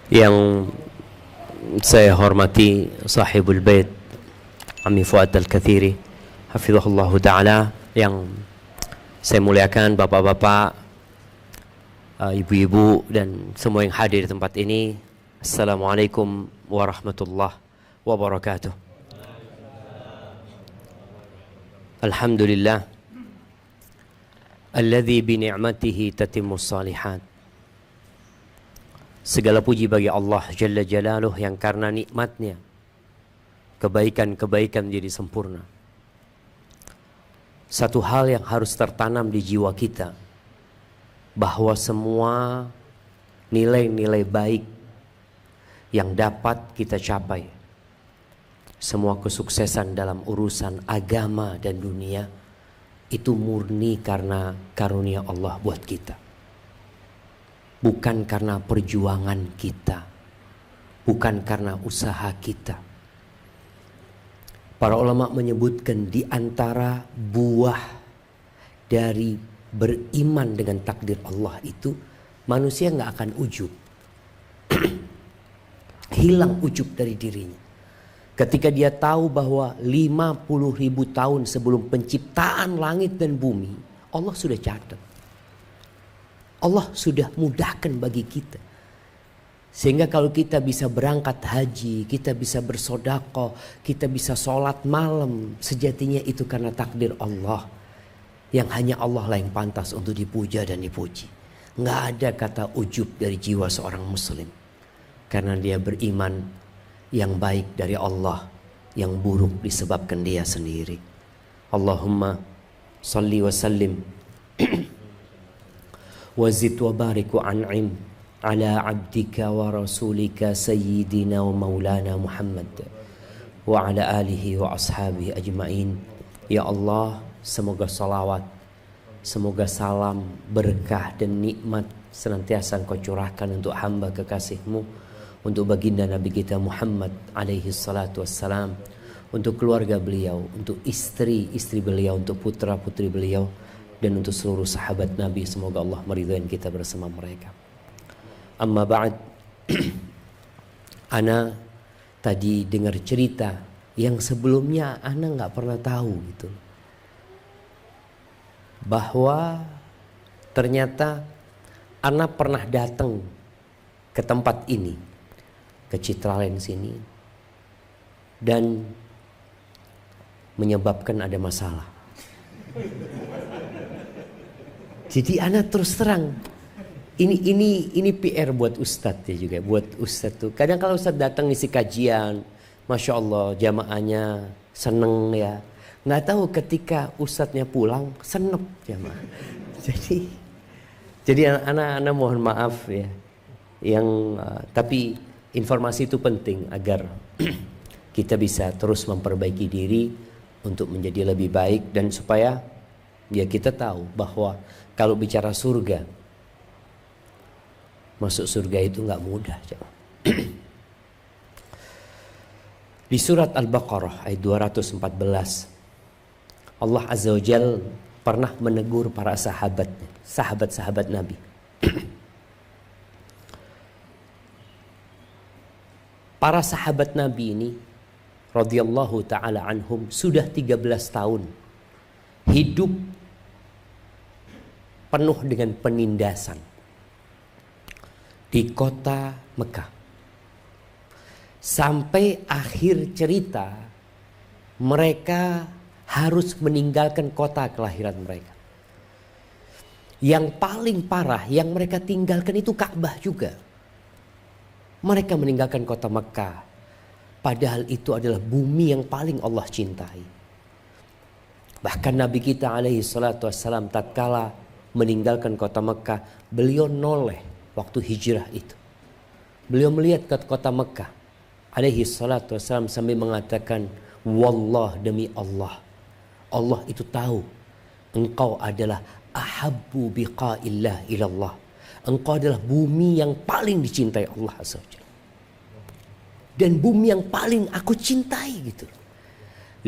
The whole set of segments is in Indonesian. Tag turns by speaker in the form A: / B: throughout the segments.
A: Yang saya hormati sahibul bait Ami Fuad Al-Kathiri hafizahullah ta'ala, yang saya muliakan bapak-bapak, ibu-ibu dan semua yang hadir di tempat ini. Assalamualaikum warahmatullahi wabarakatuh. Alhamdulillah alladzi bi ni'matihi tatimmus shalihat. Segala puji bagi Allah Jalla Jalaluh yang karena nikmatnya kebaikan-kebaikan jadi sempurna. Satu hal yang harus tertanam di jiwa kita, bahwa semua nilai-nilai baik yang dapat kita capai, semua kesuksesan dalam urusan agama dan dunia, itu murni karena karunia Allah buat kita. Bukan karena perjuangan kita, bukan karena usaha kita. Para ulama menyebutkan di antara buah dari beriman dengan takdir Allah itu, manusia nggak akan ujub. Hilang ujub dari dirinya. Ketika dia tahu bahwa 50.000 tahun sebelum penciptaan langit dan bumi, Allah sudah catat. Allah sudah mudahkan bagi kita. Sehingga kalau kita bisa berangkat haji, kita bisa bersedekah, kita bisa sholat malam, sejatinya itu karena takdir Allah. Yang hanya Allah lah yang pantas untuk dipuja dan dipuji. Nggak ada kata ujub dari jiwa seorang muslim. Karena dia beriman, yang baik dari Allah, yang buruk disebabkan dia sendiri. Allahumma salli wa sallim wazid wa barik wa an'im ala abdika wa rasulika sayyidina wa maulana Muhammad wa ala alihi wa ashabihi ajma'in. Ya Allah, semoga salawat, semoga salam, berkah dan nikmat senantiasa Engkau curahkan untuk hamba kekasih-Mu, untuk baginda Nabi kita Muhammad alaihi salatu wassalam, untuk keluarga beliau, untuk istri-istri beliau, untuk putra-putri beliau, dan untuk seluruh sahabat Nabi. Semoga Allah meridhai kita bersama mereka. Amma ba'd. Ana tadi dengar cerita yang sebelumnya ana nggak pernah tahu gitu, bahwa ternyata ana pernah datang ke tempat ini, ke Citraland sini, dan menyebabkan ada masalah. Jadi anak terus terang, ini PR buat Ustadz ya juga, buat Ustadz tuh. Kadang kalau Ustadz datang ngisi kajian, Masya Allah jamaahnya seneng ya. Nggak tahu ketika Ustadznya pulang senep jamaah. Jadi anak mohon maaf ya. Tapi informasi itu penting agar kita bisa terus memperbaiki diri untuk menjadi lebih baik, dan supaya ya kita tahu bahwa kalau bicara surga, masuk surga itu nggak mudah. Di surat Al-Baqarah ayat 214, Allah Azza wa Jal pernah menegur para sahabatnya, sahabat-sahabat Nabi. Para sahabat Nabi ini radhiyallahu ta'ala anhum sudah 13 tahun hidup penuh dengan penindasan di kota Mekah. Sampai akhir cerita mereka harus meninggalkan kota kelahiran mereka. Yang paling parah yang mereka tinggalkan itu Ka'bah juga. Mereka meninggalkan kota Mekah, padahal itu adalah bumi yang paling Allah cintai. Bahkan Nabi kita alaihi salatu wassalam tatkala meninggalkan kota Mekah, beliau noleh waktu hijrah itu. Beliau melihat ke kota Mekah alaihi salatu wassalam sambil mengatakan, wallah, demi Allah, Allah itu tahu engkau adalah ahabbu biqa'illah ilallah. Engkau adalah bumi yang paling dicintai Allah Azza wa Jalla, dan bumi yang paling aku cintai gitu.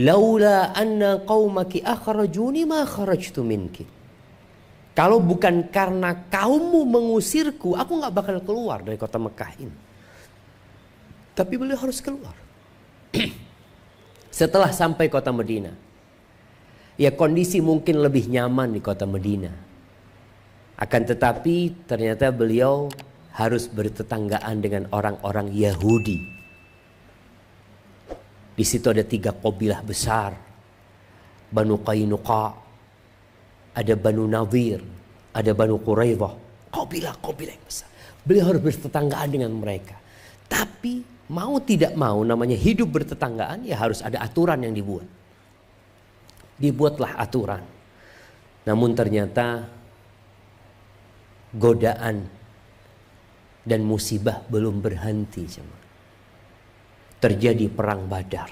A: Laula anna qaumaki akhrajuni ma kharajtu minki. Kalau bukan karena kaummu mengusirku, aku gak bakal keluar dari kota Mekah ini. Tapi beliau harus keluar. Setelah sampai kota Madinah, ya kondisi mungkin lebih nyaman di kota Madinah. Akan tetapi ternyata beliau harus bertetanggaan dengan orang-orang Yahudi. Di situ ada 3 kabilah besar. Banu Qainuqa, ada Banu Nadir, ada Banu Quraidah. Kabilah-kabilah yang besar. Beliau harus bertetanggaan dengan mereka. Tapi mau tidak mau namanya hidup bertetanggaan, ya harus ada aturan yang dibuat. Dibuatlah aturan. Namun ternyata godaan dan musibah belum berhenti. Terjadi perang Badar.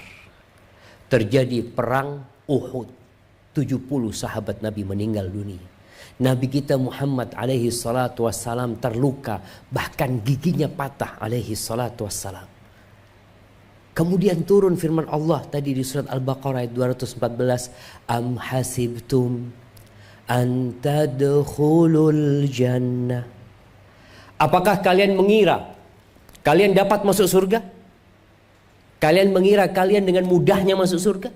A: Terjadi perang Uhud. 70 sahabat Nabi meninggal dunia. Nabi kita Muhammad alaihi salatu wassalam terluka, bahkan giginya patah alaihi salatu wassalam. Kemudian turun firman Allah tadi di surat Al-Baqarah ayat 214, am hasibtum an tadkhulul jannah. Apakah kalian mengira kalian dapat masuk surga? Kalian mengira kalian dengan mudahnya masuk surga?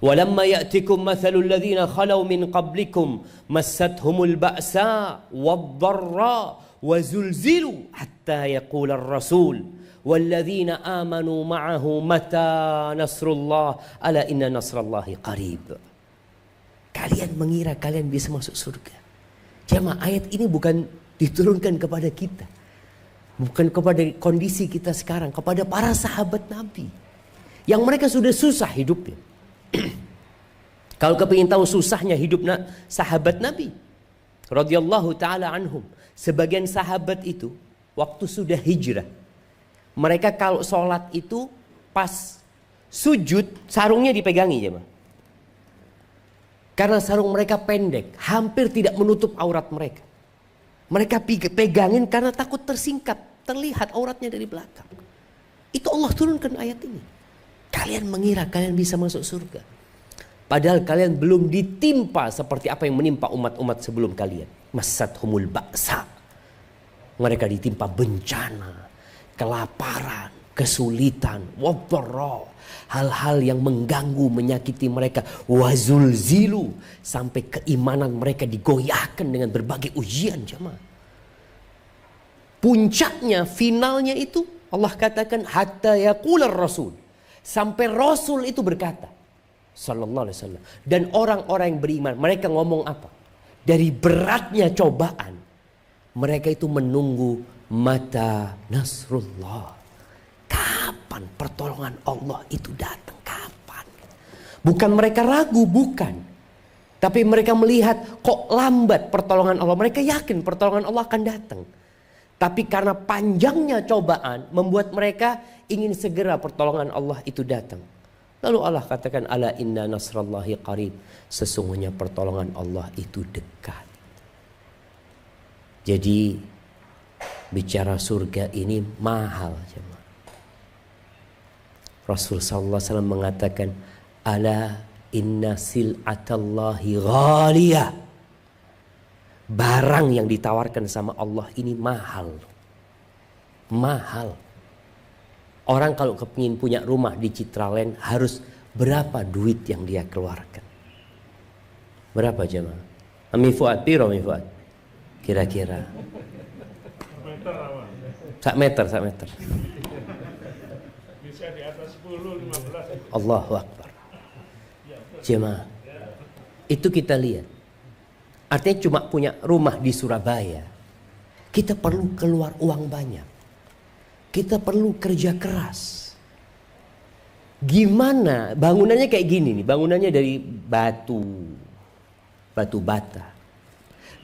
A: Walamma ya'tikum mathalul ladzina khalau min qablikum massathumul ba'sa wad-dharra wa zulzilu hatta yaqula ar-rasul walladzina amanu ma'ahu mata nasrullah ala inna nasrallahi qarib. Kalian mengira kalian bisa masuk surga? Jemaah, ayat ini bukan diturunkan kepada kita, bukan kepada kondisi kita sekarang, kepada para sahabat Nabi yang mereka sudah susah hidupnya. Kalau kepingin tahu susahnya hidup sahabat Nabi radhiyallahu taala anhum, sebagian sahabat itu waktu sudah hijrah, mereka kalau sholat itu pas sujud sarungnya dipegangi ya, karena sarung mereka pendek, hampir tidak menutup aurat mereka. Mereka pegangin karena takut tersingkap, terlihat auratnya dari belakang. Itu Allah turunkan ayat ini. Kalian mengira kalian bisa masuk surga, padahal kalian belum ditimpa seperti apa yang menimpa umat-umat sebelum kalian. Massathumul ba'sa. Mereka ditimpa bencana, kelaparan, kesulitan, wadharra, hal-hal yang mengganggu, menyakiti mereka. Wazulzilu, sampai keimanan mereka digoyahkan dengan berbagai ujian, jemaah. Puncaknya, finalnya itu Allah katakan hatta yaqular rasul. Sampai Rasul itu berkata sallallahu alaihi wasallam, dan orang-orang yang beriman mereka ngomong apa? Dari beratnya cobaan, mereka itu menunggu mata nasrullah. Kapan pertolongan Allah itu datang? Kapan? Bukan mereka ragu, bukan. Tapi mereka melihat kok lambat pertolongan Allah. Mereka yakin pertolongan Allah akan datang. Tapi karena panjangnya cobaan membuat mereka ingin segera pertolongan Allah itu datang. Lalu Allah katakan ala inna nasrallahi qarib. Sesungguhnya pertolongan Allah itu dekat. Jadi bicara surga ini mahal. Rasul sallallahu alaihi wasallam mengatakan ala inna sil'atallahi ghaliyah. Barang yang ditawarkan sama Allah ini mahal. Mahal. Orang kalau kepingin punya rumah di Citraland harus berapa duit yang dia keluarkan? Berapa jemaah? Ami Fuad, piro Ami Fuad? Kira-kira. Sak meter.
B: Bisa di atas 10, 15.
A: Allahu Akbar. Jemaah, itu kita lihat. Artinya cuma punya rumah di Surabaya, kita perlu keluar uang banyak. Kita perlu kerja keras. Gimana? Bangunannya kayak gini nih. Bangunannya dari batu bata.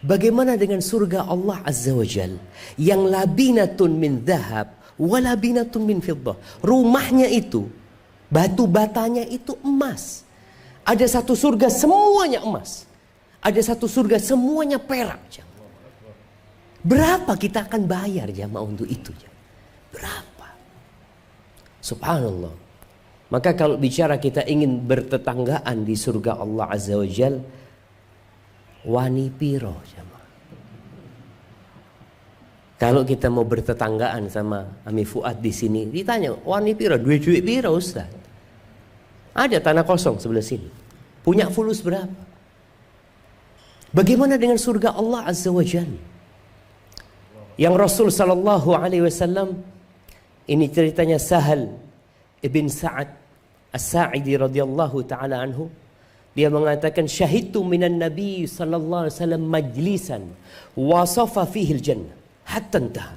A: Bagaimana dengan surga Allah Azza wa Jal yang labinatun min dhahab wa labinatun min fiddah. Rumahnya itu, batu batanya itu emas. Ada satu surga semuanya emas. Ada satu surga semuanya perak. Berapa kita akan bayar jamaah untuk itu? Berapa? Subhanallah. Maka kalau bicara kita ingin bertetanggaan di surga Allah Azza wa Jal, wani piro jamaah. Kalau kita mau bertetanggaan sama Ami Fuad di sini, ditanya, wani piro, duit piro Ustaz? Ada tanah kosong sebelah sini. Punya fulus berapa? Bagaimana dengan surga Allah Azza wa Jalla? Yang Rasul sallallahu alaihi wasallam, ini ceritanya Sahal ibn Sa'ad As-Sa'idi radhiyallahu taala anhu, dia mengatakan syahidtu minan nabi sallallahu alaihi wasallam majlisan wasafa fihi al-jannah hatta intaha.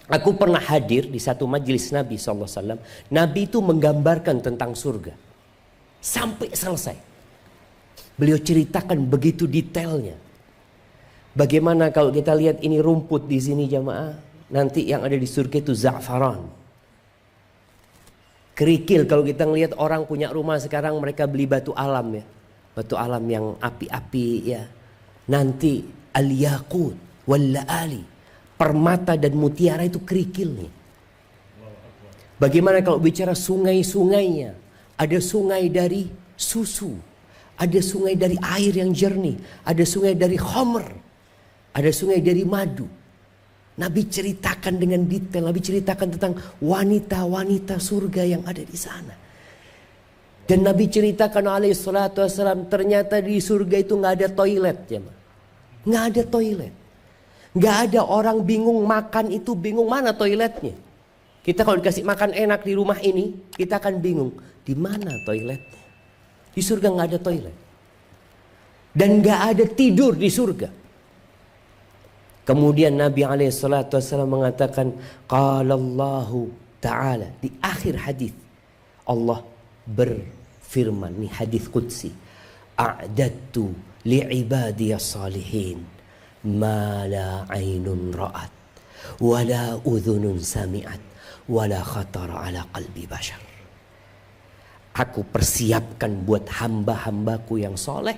A: Aku pernah hadir di satu majlis Nabi sallallahu alaihi wasallam. Nabi itu menggambarkan tentang surga sampai selesai. Beliau ceritakan begitu detailnya. Bagaimana kalau kita lihat ini rumput di sini jamaah, nanti yang ada di surga itu za'faran. Kerikil, kalau kita ngelihat orang punya rumah sekarang mereka beli batu alam ya. Batu alam yang api-api ya. Nanti al-yaqut wal la'ali, permata dan mutiara itu kerikilnya. Bagaimana kalau bicara sungai-sungainya? Ada sungai dari susu, ada sungai dari air yang jernih, ada sungai dari khamr, ada sungai dari madu. Nabi ceritakan dengan detail, Nabi ceritakan tentang wanita-wanita surga yang ada di sana. Dan Nabi ceritakan alaihi salatu wassalam, ternyata di surga itu nggak ada toilet ya, nggak ada toilet. Nggak ada orang bingung makan itu, bingung mana toiletnya. Kita kalau dikasih makan enak di rumah ini, kita akan bingung di mana toiletnya. Di surga nggak ada toilet. Dan nggak ada tidur di surga. Kemudian Nabi SAW mengatakan, qala Allahu Ta'ala, di akhir hadis Allah berfirman, ini hadis qudsi, a'dadtu li'ibadiyas salihin ma la ainun ra'at wa la udhunun sami'at wa la khatara ala qalbi bashar. Aku persiapkan buat hamba-hambaku yang soleh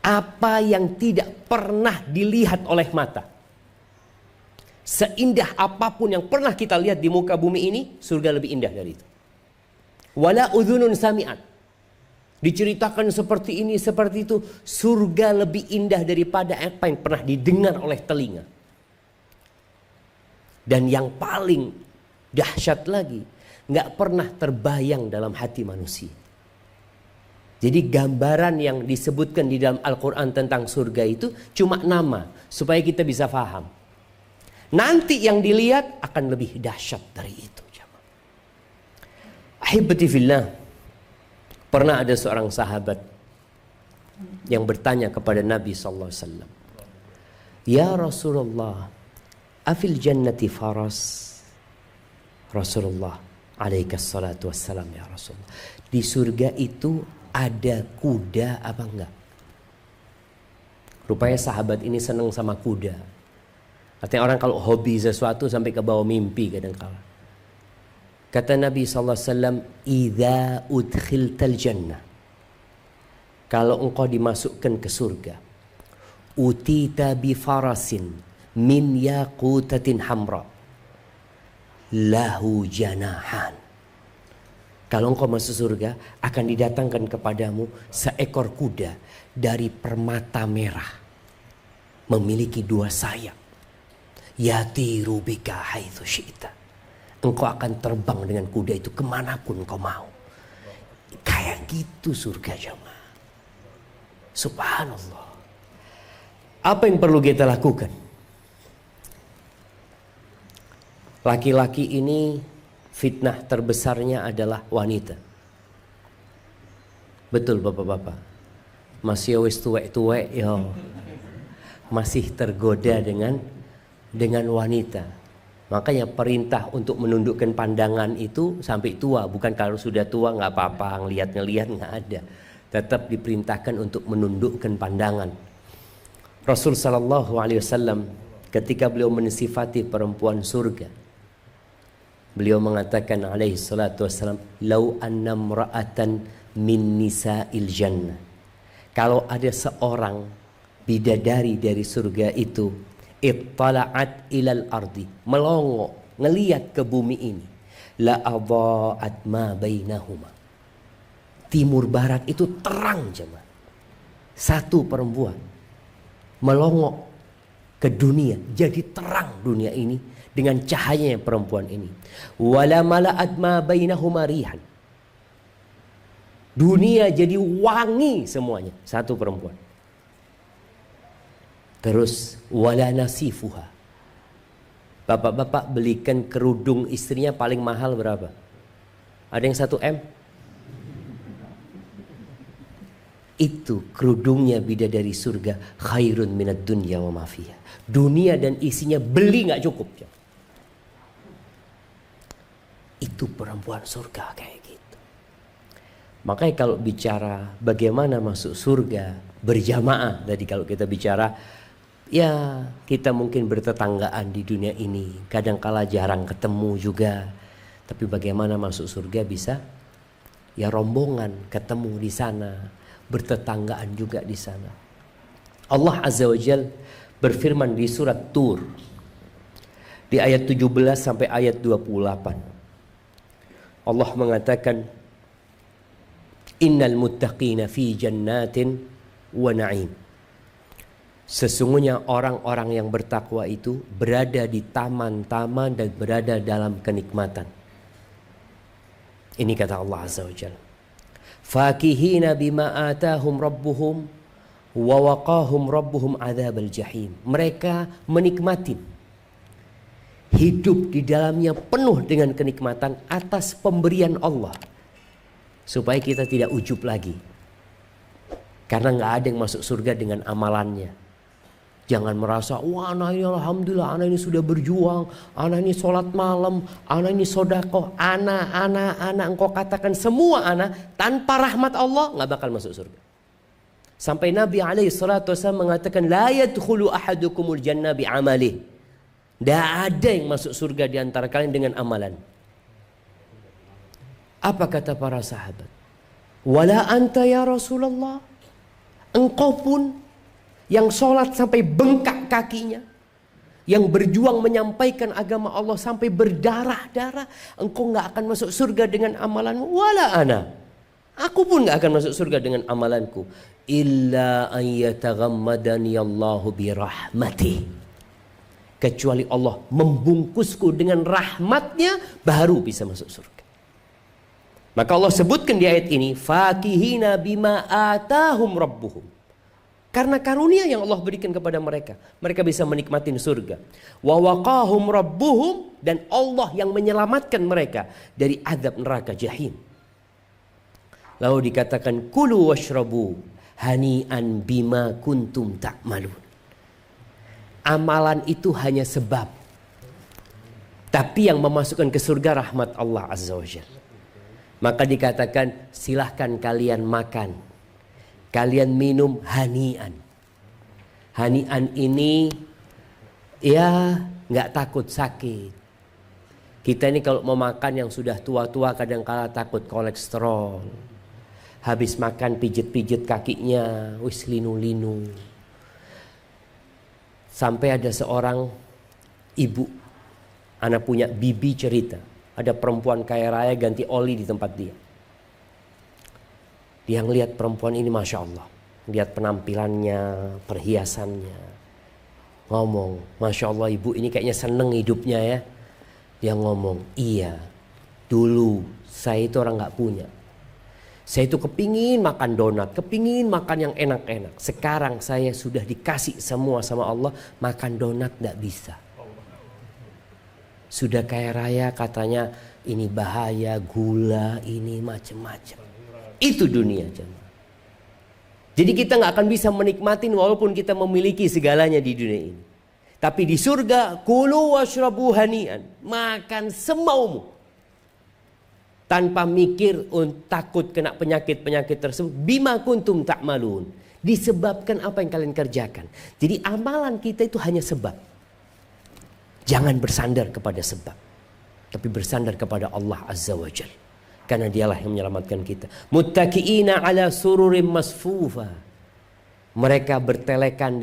A: apa yang tidak pernah dilihat oleh mata. Seindah apapun yang pernah kita lihat di muka bumi ini, surga lebih indah dari itu. Wala udhunun sami'at, diceritakan seperti ini, seperti itu. Surga lebih indah daripada apa yang pernah didengar oleh telinga. Dan yang paling dahsyat lagi, nggak pernah terbayang dalam hati manusia. Jadi gambaran yang disebutkan di dalam Al-Quran tentang surga itu cuma nama, supaya kita bisa faham. Nanti yang dilihat akan lebih dahsyat dari itu. Ahibati fillah, pernah ada seorang sahabat yang bertanya kepada Nabi SAW, ya Rasulullah, afil jannati faras? Rasulullah alaikas salatu wassalam, ya Rasulullah, di surga itu ada kuda apa enggak? Rupanya sahabat ini senang sama kuda. Artinya orang kalau hobi sesuatu sampai ke bawah mimpi kadang-kala. Kata Nabi SAW, idza udkhiltal jannah, kalau engkau dimasukkan ke surga, utita bi farasin min yaqutatin hamra lahu janahan. Kalau engkau masuk surga, akan didatangkan kepadamu seekor kuda dari permata merah, memiliki dua sayap. Yatiru bika haitsu syi'ta. Engkau akan terbang dengan kuda itu kemanapun engkau mau. Kayak gitu surga jemaah. Subhanallah. Apa yang perlu kita lakukan? Laki-laki ini fitnah terbesarnya adalah wanita. Betul bapak-bapak. Masih wis tuwek-tuwek ya. Masih tergoda dengan wanita. Makanya perintah untuk menundukkan pandangan itu sampai tua. Bukan kalau sudah tua nggak apa-apa, ngelihat nggak ada. Tetap diperintahkan untuk menundukkan pandangan. Rasul sallallahu alaihi wasallam ketika beliau mensifati perempuan surga, beliau mengatakan alaihi salatu wasallam, lau anna imra'atan min nisa'il jannah, kalau ada seorang bidadari dari surga itu, ittala'at ilal ardi, melongo ngelihat ke bumi ini, la adha'at ma bainahuma, timur barat itu terang jemaah. Satu perempuan melongo ke dunia, jadi terang dunia ini dengan cahayanya perempuan ini. Wala mala'at ma bainahuma rihan. Dunia jadi wangi semuanya, satu perempuan. Terus wala nasifuha. Bapak-bapak belikan kerudung istrinya paling mahal berapa? Ada yang 1 M? Itu kerudungnya bidadari surga, khairun minad dunya wa ma fiha. Dunia dan isinya beli nggak cukup. Itu perempuan surga kayak gitu. Makanya kalau bicara bagaimana masuk surga berjamaah, tadi kalau kita bicara, ya kita mungkin bertetanggaan di dunia ini, kadangkala jarang ketemu juga. Tapi bagaimana masuk surga bisa? Ya rombongan ketemu di sana, bertetanggaan juga di sana. Allah Azza wa Jal berfirman di surat Tur di ayat 17 sampai ayat 28. Allah mengatakan, innal muttaqina fi jannatin wa na'im. Sesungguhnya orang-orang yang bertakwa itu berada di taman-taman dan berada dalam kenikmatan. Ini kata Allah Azza wa Jalla. Fakihina bima atahum rabbuhum wa waqahum rabbuhum adzabal jahim. Mereka menikmati, hidup di dalamnya penuh dengan kenikmatan atas pemberian Allah, supaya kita tidak ujub lagi. Karena nggak ada yang masuk surga dengan amalannya. Jangan merasa, wah anak ini alhamdulillah, anak ini sudah berjuang, anak ini sholat malam, anak ini sodakoh, anak engkau katakan semua anak tanpa rahmat Allah nggak bakal masuk surga. Sampai Nabi SAW mengatakan, la yadkhulu ahadukumul jannah bi'amalih. Tidak ada yang masuk surga di antara kalian dengan amalan. Apa kata para sahabat? Wala anta ya Rasulullah. Engkau pun yang sholat sampai bengkak kakinya, yang berjuang menyampaikan agama Allah sampai berdarah-darah, engkau nggak akan masuk surga dengan amalanmu. Wala ana. Aku pun nggak akan masuk surga dengan amalanku. Illa an yataghammadani Allahu birahmatih. Kecuali Allah membungkusku dengan rahmatnya, baru bisa masuk surga. Maka Allah sebutkan di ayat ini, fakihina bima atahum rabbuhum. Karena karunia yang Allah berikan kepada mereka, mereka bisa menikmati surga. Wa waqahum rabbuhum, dan Allah yang menyelamatkan mereka dari azab neraka jahim. Lalu dikatakan, kulu washrabu hani'an bima kuntum ta'malun. Amalan itu hanya sebab, tapi yang memasukkan ke surga rahmat Allah Azza wa Jalla. Maka dikatakan, silahkan kalian makan, kalian minum hani'an. Hani'an ini ya nggak takut sakit. Kita ini kalau mau makan yang sudah tua-tua kadang-kala takut kolesterol. Habis makan pijet-pijet kakinya, wis linu-linu. Sampai ada seorang ibu, anak punya bibi cerita, ada perempuan kaya raya ganti oli di tempat dia. Dia ngelihat perempuan ini, masya Allah, lihat penampilannya, perhiasannya, ngomong, masya Allah ibu ini kayaknya seneng hidupnya ya. Dia ngomong, iya, dulu saya itu orang nggak punya. Saya itu kepingin makan donat, kepingin makan yang enak-enak. Sekarang saya sudah dikasih semua sama Allah, makan donat gak bisa. Sudah kaya raya katanya ini bahaya, gula, ini macam-macam. Itu dunia jemaah. Jadi kita gak akan bisa menikmatin walaupun kita memiliki segalanya di dunia ini. Tapi di surga, kulu washrabu hani'an, makan semaumu. Tanpa mikir takut kena penyakit-penyakit tersebut. Bima kuntum ta'malun. Disebabkan apa yang kalian kerjakan. Jadi amalan kita itu hanya sebab. Jangan bersandar kepada sebab, tapi bersandar kepada Allah Azza wa Jalla. Karena dialah yang menyelamatkan kita. Muttaki'ina ala sururim masfufa. Mereka bertelekan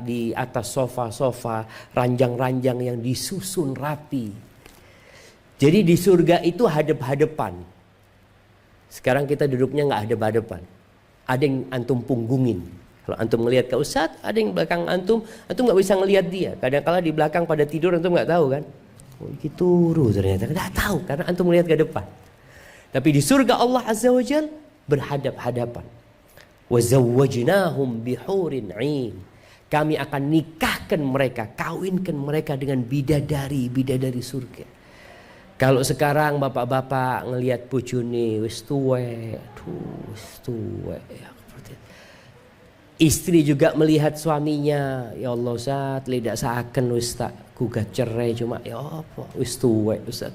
A: di atas sofa-sofa, ranjang-ranjang yang disusun rapi. Jadi di surga itu hadap-hadapan. Sekarang kita duduknya nggak hadap-hadapan. Ada yang antum punggungin. Kalau antum ngelihat ke ustadz, ada yang belakang antum nggak bisa ngelihat dia. Kadang-kala di belakang pada tidur antum nggak tahu kan. Oh, ini turu ternyata, nggak tahu karena antum melihat ke depan. Tapi di surga Allah Azza wa Jal berhadap-hadapan. Wa zawwajnahum bihurin 'ain. Kami akan nikahkan mereka, kawinkan mereka dengan bidadari surga. Kalau sekarang bapak-bapak ngelihat bojone wis tuwek, ya. Istri juga melihat suaminya, ya Allah Ustaz, tidak seakan wis tak gugat cerai cuma ya apa wis tuwek Ustaz.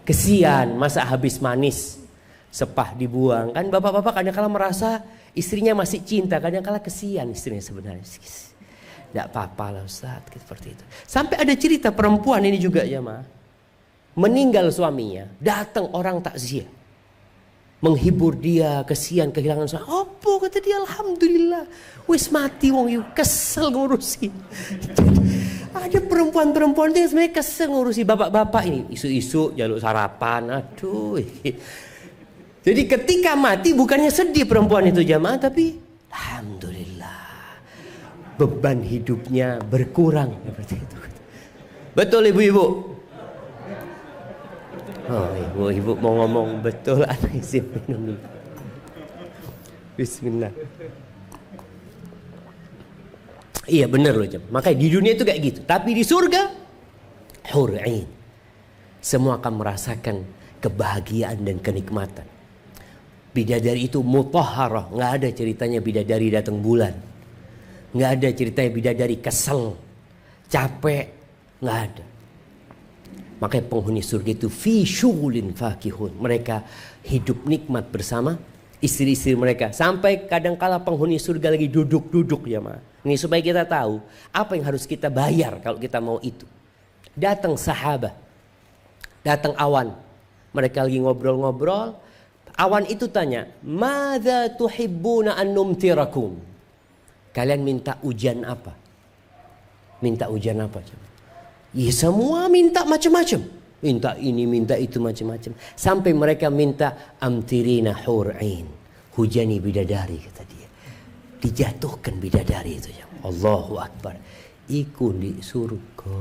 A: Kesian, masa habis manis sepah dibuang. Kan bapak-bapak kadang-kala merasa istrinya masih cinta, kadang-kala kesian istrinya sebenarnya. Tidak apa-apa lah Ustaz, seperti itu. Sampai ada cerita perempuan ini juga ya Ma. Meninggal suaminya, datang orang takziah. Menghibur dia, kesian kehilangan suami. Apa kata dia, alhamdulillah. Wis mati wong yu, kesel ngurusi. Ada perempuan-perempuan yang sebenarnya kesel ngurusi bapak-bapak ini. Isu-isu jaluk sarapan, aduh. Jadi ketika mati bukannya sedih perempuan itu jamaah, tapi alhamdulillah. Beban hidupnya berkurang seperti itu. Betul ibu-ibu? Oh ibu mau ngomong betul, anak izin minum dulu. Bismillah. Iya benar loh jam. Makanya di dunia itu kayak gitu. Tapi di surga hur 'ain. Semua akan merasakan kebahagiaan dan kenikmatan. Bidadari itu mutahharah, nggak ada ceritanya bidadari datang bulan. Nggak ada ceritanya bidadari kesel, capek, nggak ada. Makanya penghuni surga itu fi syughulin fakihun. Mereka hidup nikmat bersama istri-istri mereka. Sampai kadangkala penghuni surga lagi duduk-duduk ya Ma. Ini supaya kita tahu apa yang harus kita bayar kalau kita mau itu. Datang sahabat, datang awan. Mereka lagi ngobrol-ngobrol. Awan itu tanya, "Madza tuhibbuna an numtirakum?" Kalian minta hujan apa? Minta hujan apa? Ya semua minta macam-macam. Minta ini, minta itu macam-macam. Sampai mereka minta amtirina hur'ain. Hujani bidadari kata dia. Dijatuhkan bidadari itu. Allahu Akbar. Iku di surga.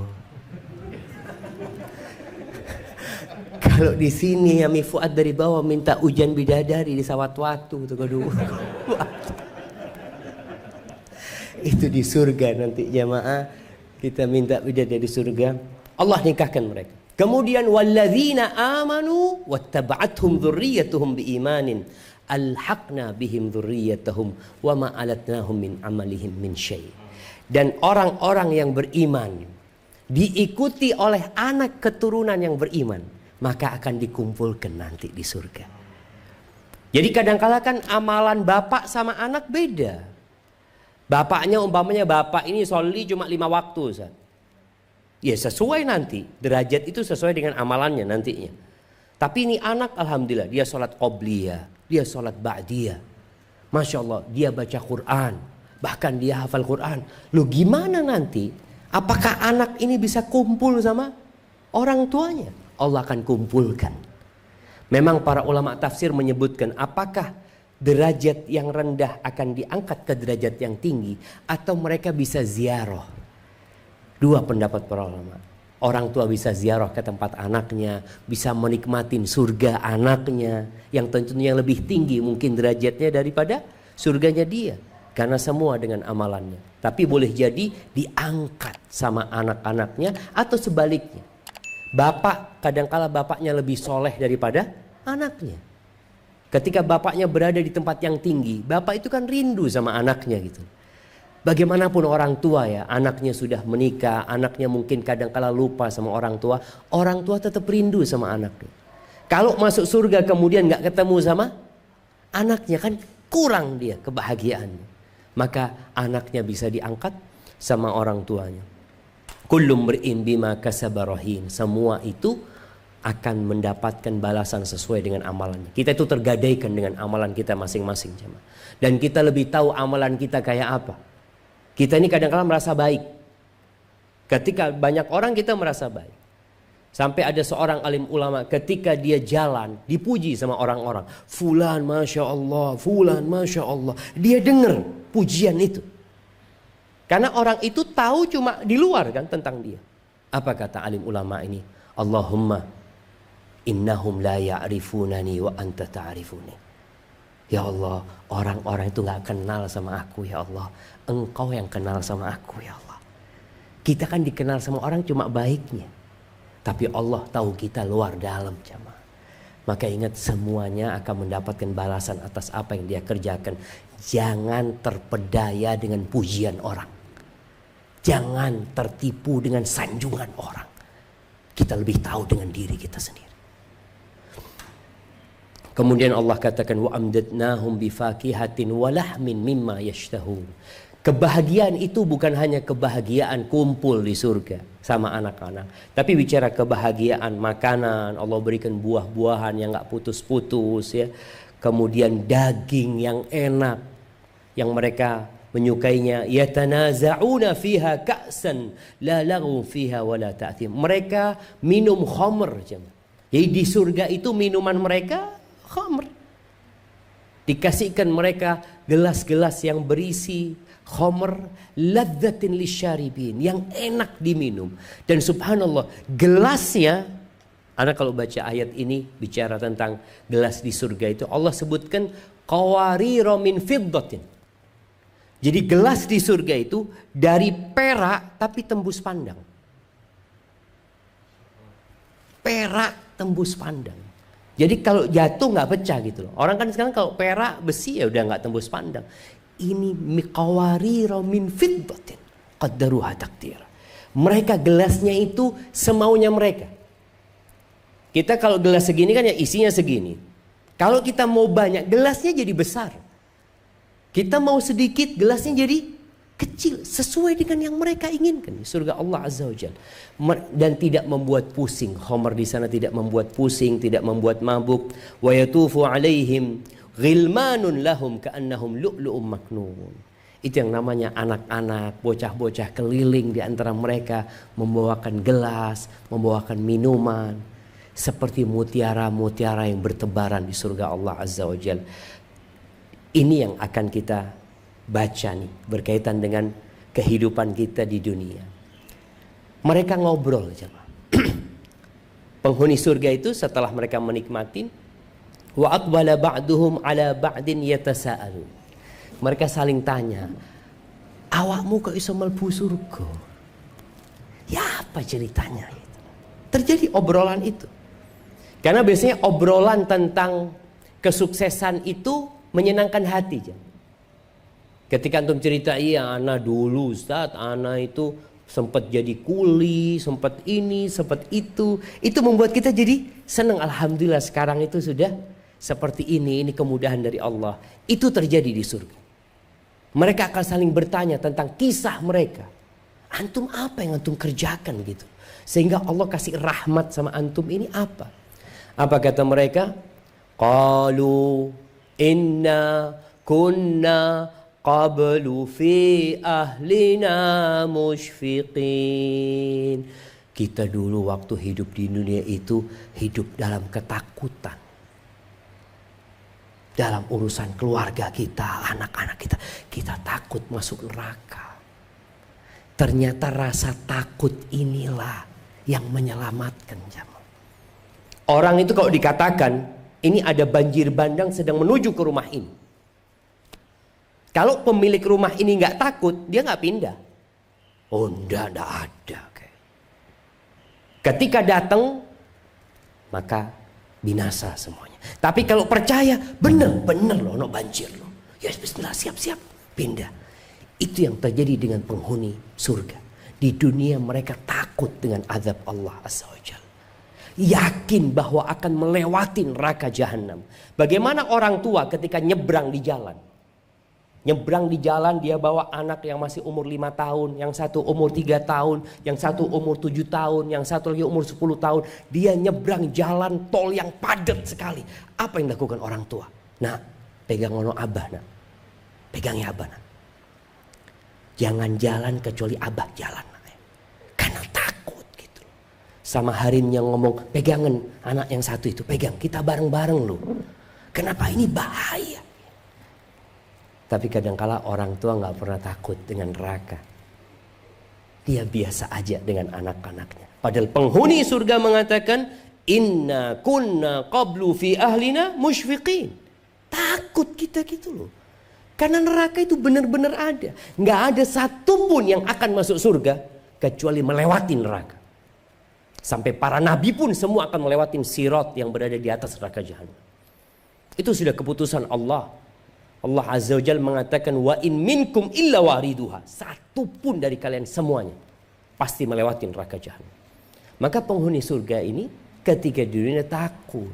A: Kalau di sini Yami Fuad dari bawah minta hujan bidadari di Sawat-Watu. Itu di surga nanti jamaah. Kita minta bidadari di surga. Allah nikahkan mereka. Kemudian walladzina amanu wattaba'athum dzurriyyatuhum biimanin alhaqna bihim dzurriyyatahum wama alatnahum min amalihim min syai'. Dan orang-orang yang beriman diikuti oleh anak keturunan yang beriman, maka akan dikumpulkan nanti di surga. Jadi kadang-kala kan amalan bapak sama anak beda. Bapaknya umpamanya bapak ini sholli cuma 5 waktu Ustaz. Ya sesuai nanti. Derajat itu sesuai dengan amalannya nantinya. Tapi ini anak alhamdulillah. Dia sholat qobliyah. Dia sholat ba'diyah. Masya Allah dia baca Quran. Bahkan dia hafal Quran. Loh gimana nanti? Apakah anak ini bisa kumpul sama orang tuanya? Allah akan kumpulkan. Memang para ulama tafsir menyebutkan apakah derajat yang rendah akan diangkat ke derajat yang tinggi atau mereka bisa ziarah. Dua pendapat para ulama. Orang tua bisa ziarah ke tempat anaknya, bisa menikmatin surga anaknya yang tentunya lebih tinggi mungkin derajatnya daripada surganya dia karena semua dengan amalannya. Tapi boleh jadi diangkat sama anak-anaknya atau sebaliknya. Bapak kadangkala bapaknya lebih soleh daripada anaknya. Ketika bapaknya berada di tempat yang tinggi, bapak itu kan rindu sama anaknya gitu. Bagaimanapun orang tua ya, anaknya sudah menikah, anaknya mungkin kadangkala lupa sama orang tua tetap rindu sama anaknya. Kalau masuk surga kemudian nggak ketemu sama anaknya kan kurang dia kebahagiaannya. Maka anaknya bisa diangkat sama orang tuanya. Kullum mri'in bima kasaba rahin. Semua itu akan mendapatkan balasan sesuai dengan amalannya. Kita itu tergadaikan dengan amalan kita masing-masing. Dan kita lebih tahu amalan kita kayak apa. Kita ini kadang-kadang merasa baik. Ketika banyak orang kita merasa baik. Sampai ada seorang alim ulama ketika dia jalan dipuji sama orang-orang. Fulan Masya Allah, Fulan Masya Allah. Dia dengar pujian itu. Karena orang itu tahu cuma di luar kan tentang dia. Apa kata alim ulama ini? Allahumma innahum la ya'rifunani wa anta ta'rifuni. Ya Allah, orang-orang itu gak kenal sama aku ya Allah. Engkau yang kenal sama aku ya Allah. Kita kan dikenal sama orang cuma baiknya. Tapi Allah tahu kita luar dalam jamaah. Maka ingat semuanya akan mendapatkan balasan atas apa yang dia kerjakan. Jangan terpedaya dengan pujian orang. Jangan tertipu dengan sanjungan orang. Kita lebih tahu dengan diri kita sendiri. Kemudian Allah katakan wa amdatnahum bifakihatin wa lahmin mimma yashtahun. Kebahagiaan itu bukan hanya kebahagiaan kumpul di surga sama anak-anak, tapi bicara kebahagiaan makanan, Allah berikan buah-buahan yang enggak putus-putus ya. Kemudian daging yang enak yang mereka menyukainya, yatanaza'una fiha ka'san la laghu fiha wala ta'thim. Mereka minum khamr. Jadi di surga itu minuman mereka khamr. Dikasihkan mereka gelas-gelas yang berisi khamr ladzatin lisyaribin, yang enak diminum. Dan subhanallah, gelasnya, Anda kalau baca ayat ini bicara tentang gelas di surga itu, Allah sebutkan qawarira min fiddatin. Jadi gelas di surga itu dari perak tapi tembus pandang. Perak tembus pandang. Jadi kalau jatuh nggak pecah gitu loh. Orang kan sekarang kalau perak besi ya udah nggak tembus pandang. Ini qawarira min fiddatin qaddaruha taqdir. Mereka gelasnya itu semaunya mereka. Kita kalau gelas segini kan ya isinya segini. Kalau kita mau banyak, gelasnya jadi besar. Kita mau sedikit, gelasnya jadi kecil. Sesuai dengan yang mereka inginkan. Surga Allah Azza wa Jalla. Dan tidak membuat pusing. Khamr di sana tidak membuat pusing, tidak membuat mabuk. Wa yatufu alaihim ghilmanun lahum ka'annahum lu'lu'um maknun. Itu yang namanya anak-anak, bocah-bocah keliling di antara mereka, membawakan gelas, membawakan minuman, seperti mutiara-mutiara yang bertebaran di surga Allah Azza wa Jalla. Ini yang akan kita baca nih, berkaitan dengan kehidupan kita di dunia. Mereka ngobrol, penghuni surga itu setelah mereka menikmati, wa aqbala ba'duhum ala ba'din yatasaalu. Mereka saling tanya, awakmu kok iso mlebu surga? Ya apa ceritanya? Terjadi obrolan itu. Karena biasanya obrolan tentang kesuksesan itu menyenangkan hati. Ketika antum cerita, iya ana dulu Ustaz, ana itu sempat jadi kuli, sempat ini, sempat itu membuat kita jadi senang. Alhamdulillah sekarang itu sudah seperti ini kemudahan dari Allah. Itu terjadi di surga. Mereka akan saling bertanya tentang kisah mereka. Antum apa yang antum kerjakan gitu, sehingga Allah kasih rahmat sama antum ini apa? Apa kata mereka? Qalu inna kunna qablu fi ahlina musyfiqin. Kita dulu waktu hidup di dunia itu hidup dalam ketakutan. Dalam urusan keluarga kita, anak-anak kita, kita takut masuk neraka. Ternyata rasa takut inilah yang menyelamatkan jamaah. Orang itu kalau dikatakan ini ada banjir bandang sedang menuju ke rumah ini, kalau pemilik rumah ini nggak takut, dia nggak pindah. Oh enggak ada. Ketika datang, maka binasa semuanya. Tapi kalau percaya, bener loh, no banjir loh. Ya bismillah, siap-siap, pindah. Itu yang terjadi dengan penghuni surga. Di dunia mereka takut dengan azab Allah Azza wa Jalla. Yakin bahwa akan melewati neraka jahanam. Bagaimana orang tua ketika nyebrang di jalan? Nyebrang di jalan, dia bawa anak yang masih umur 5 tahun, yang satu umur 3 tahun, yang satu umur 7 tahun, yang satu lagi umur 10 tahun. Dia nyebrang jalan tol yang padat sekali. Apa yang dilakukan orang tua? Nah, pegang ono abah, nak. Pegangnya abah, nak. Jangan jalan kecuali abah jalan, nak. Karena takut gitu. Sama Harin yang ngomong, pegangan anak yang satu itu, pegang, kita bareng-bareng loh. Kenapa ini bahaya? Tapi kadangkala orang tua nggak pernah takut dengan neraka. Dia biasa aja dengan anak-anaknya. Padahal penghuni surga mengatakan, inna kunna qablu fi ahlina musyfiqin. Takut kita gitu loh. Karena neraka itu benar-benar ada. Nggak ada satupun yang akan masuk surga kecuali melewati neraka. Sampai para nabi pun semua akan melewati sirat yang berada di atas neraka jahanam. Itu sudah keputusan Allah. Allah Azza wa Jalla mengatakan, wa in minkum illa wariduha. Satupun dari kalian semuanya pasti melewati neraka jahanam. Maka penghuni surga ini ketika di dunia takut.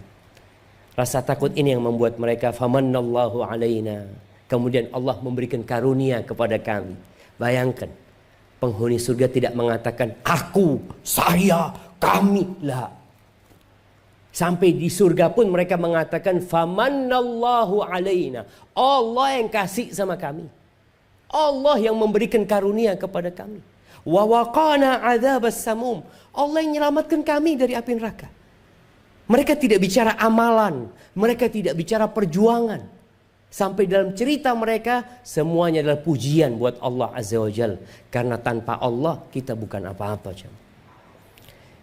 A: Rasa takut ini yang membuat mereka famannallahu alaina. Kemudian Allah memberikan karunia kepada kami. Bayangkan, penghuni surga tidak mengatakan aku, saya, kami. Lah. Sampai di surga pun mereka mengatakan famannallahu alaina. Allah yang kasih sama kami. Allah yang memberikan karunia kepada kami. Wa waqana adzabas samum. Allah yang menyelamatkan kami dari api neraka. Mereka tidak bicara amalan, mereka tidak bicara perjuangan. Sampai dalam cerita mereka semuanya adalah pujian buat Allah Azza wa Jalla. Karena tanpa Allah kita bukan apa-apa.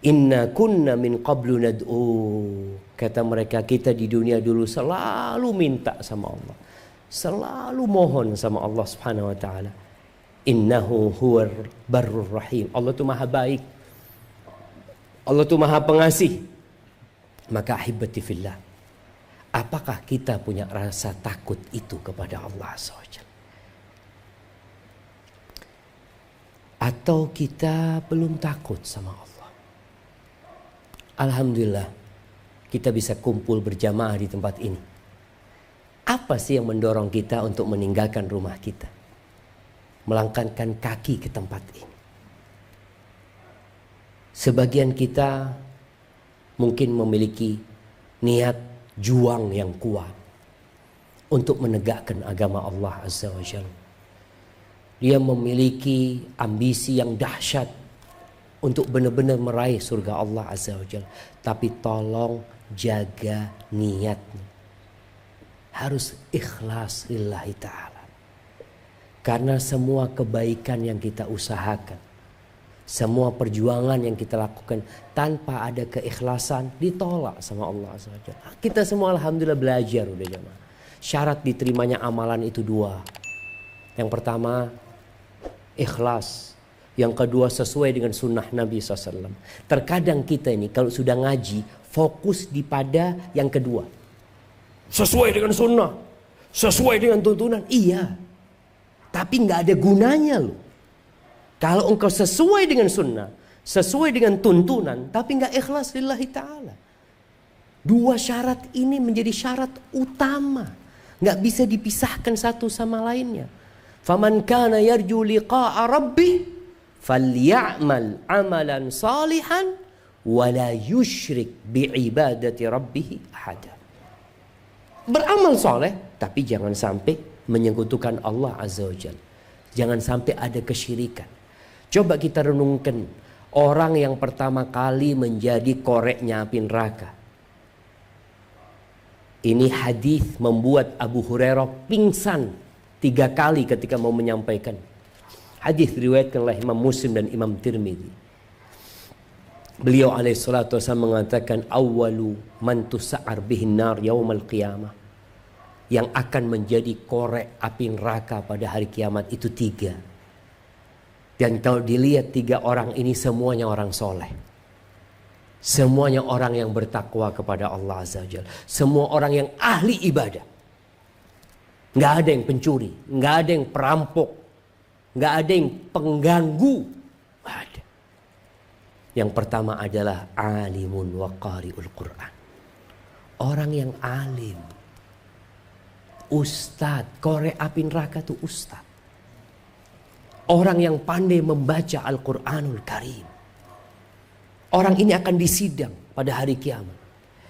A: Inna kunna min qablu nad'u. Kata mereka, kita di dunia dulu selalu minta sama Allah. Selalu mohon sama Allah Subhanahu wa taala. Innahu huwar barrur rahim. Allah itu maha baik. Allah itu maha pengasih. Maka ahibati fillah, apakah kita punya rasa takut itu kepada Allah SWT? Atau kita belum takut sama Allah? Alhamdulillah kita bisa kumpul berjamaah di tempat ini. Apa sih yang mendorong kita untuk meninggalkan rumah kita, melangkahkan kaki ke tempat ini? Sebagian kita mungkin memiliki niat juang yang kuat untuk menegakkan agama Allah Azza wa Jalla. Dia memiliki ambisi yang dahsyat untuk benar-benar meraih surga Allah Azza wa Jalla. Tapi tolong jaga niatnya. Harus ikhlas lillahi ta'ala. Karena semua kebaikan yang kita usahakan, semua perjuangan yang kita lakukan tanpa ada keikhlasan ditolak sama Allah Azza wa Jalla. Kita semua alhamdulillah belajar udah jemaah. Syarat diterimanya amalan itu dua. Yang pertama ikhlas. Yang kedua sesuai dengan sunnah Nabi SAW. Terkadang kita ini kalau sudah ngaji fokus di pada yang kedua. Sesuai dengan sunnah, sesuai dengan tuntunan. Iya, tapi nggak ada gunanya loh. Kalau engkau sesuai dengan sunnah, sesuai dengan tuntunan, tapi nggak ikhlas lillahi ta'ala. Dua syarat ini menjadi syarat utama. Nggak bisa dipisahkan satu sama lainnya. Faman kana yarju liqa'a rabbih falya'mal amalan salihan wala yusyrik bi'ibadati rabbih ahada. Beramal soleh, tapi jangan sampai menyekutukan Allah Azza wa Jalla. Jangan sampai ada kesyirikan. Coba kita renungkan orang yang pertama kali menjadi koreknya api neraka. Ini hadis membuat Abu Hurairah pingsan 3 kali ketika mau menyampaikan. Hadis diriwayatkan oleh Imam Muslim dan Imam Tirmidzi. Beliau alaihissalatu wassalam mengatakan awwalu man tusa'ar bihin nar yaumal qiyamah. Yang akan menjadi korek api neraka pada hari kiamat itu 3. Dan kalau dilihat 3 orang ini semuanya orang soleh. Semuanya orang yang bertakwa kepada Allah Azza wa Jalla. Semua orang yang ahli ibadah. Nggak ada yang pencuri, nggak ada yang perampok, nggak ada yang pengganggu. Nggak ada. Yang pertama adalah alimun wa qari'ul Quran. Orang yang alim. Ustadz, korek api neraka itu ustadz. Orang yang pandai membaca Al-Quranul Karim. Orang ini akan disidang pada hari kiamat.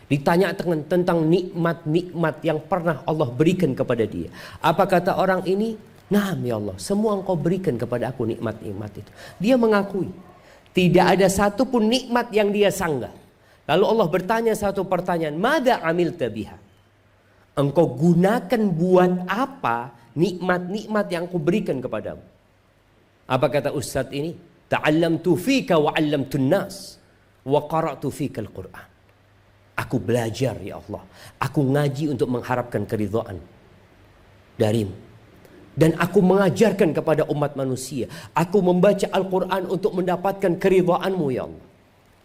A: Ditanya tentang nikmat-nikmat yang pernah Allah berikan kepada dia. Apa kata orang ini? Naam ya Allah, semua engkau berikan kepada aku nikmat-nikmat itu. Dia mengakui. Tidak ada satupun nikmat yang dia sanggah. Lalu Allah bertanya satu pertanyaan. Mada amilta biha? Engkau gunakan buat apa nikmat-nikmat yang aku berikan kepadamu. Apa kata Ustadz ini? Ta'allamtu fika wa 'allamtun nas wa qara'tu fika al-Qur'an. Aku belajar ya Allah. Aku ngaji untuk mengharapkan keridhaan darimu. Dan aku mengajarkan kepada umat manusia. Aku membaca Al-Quran untuk mendapatkan keridhaanmu ya Allah.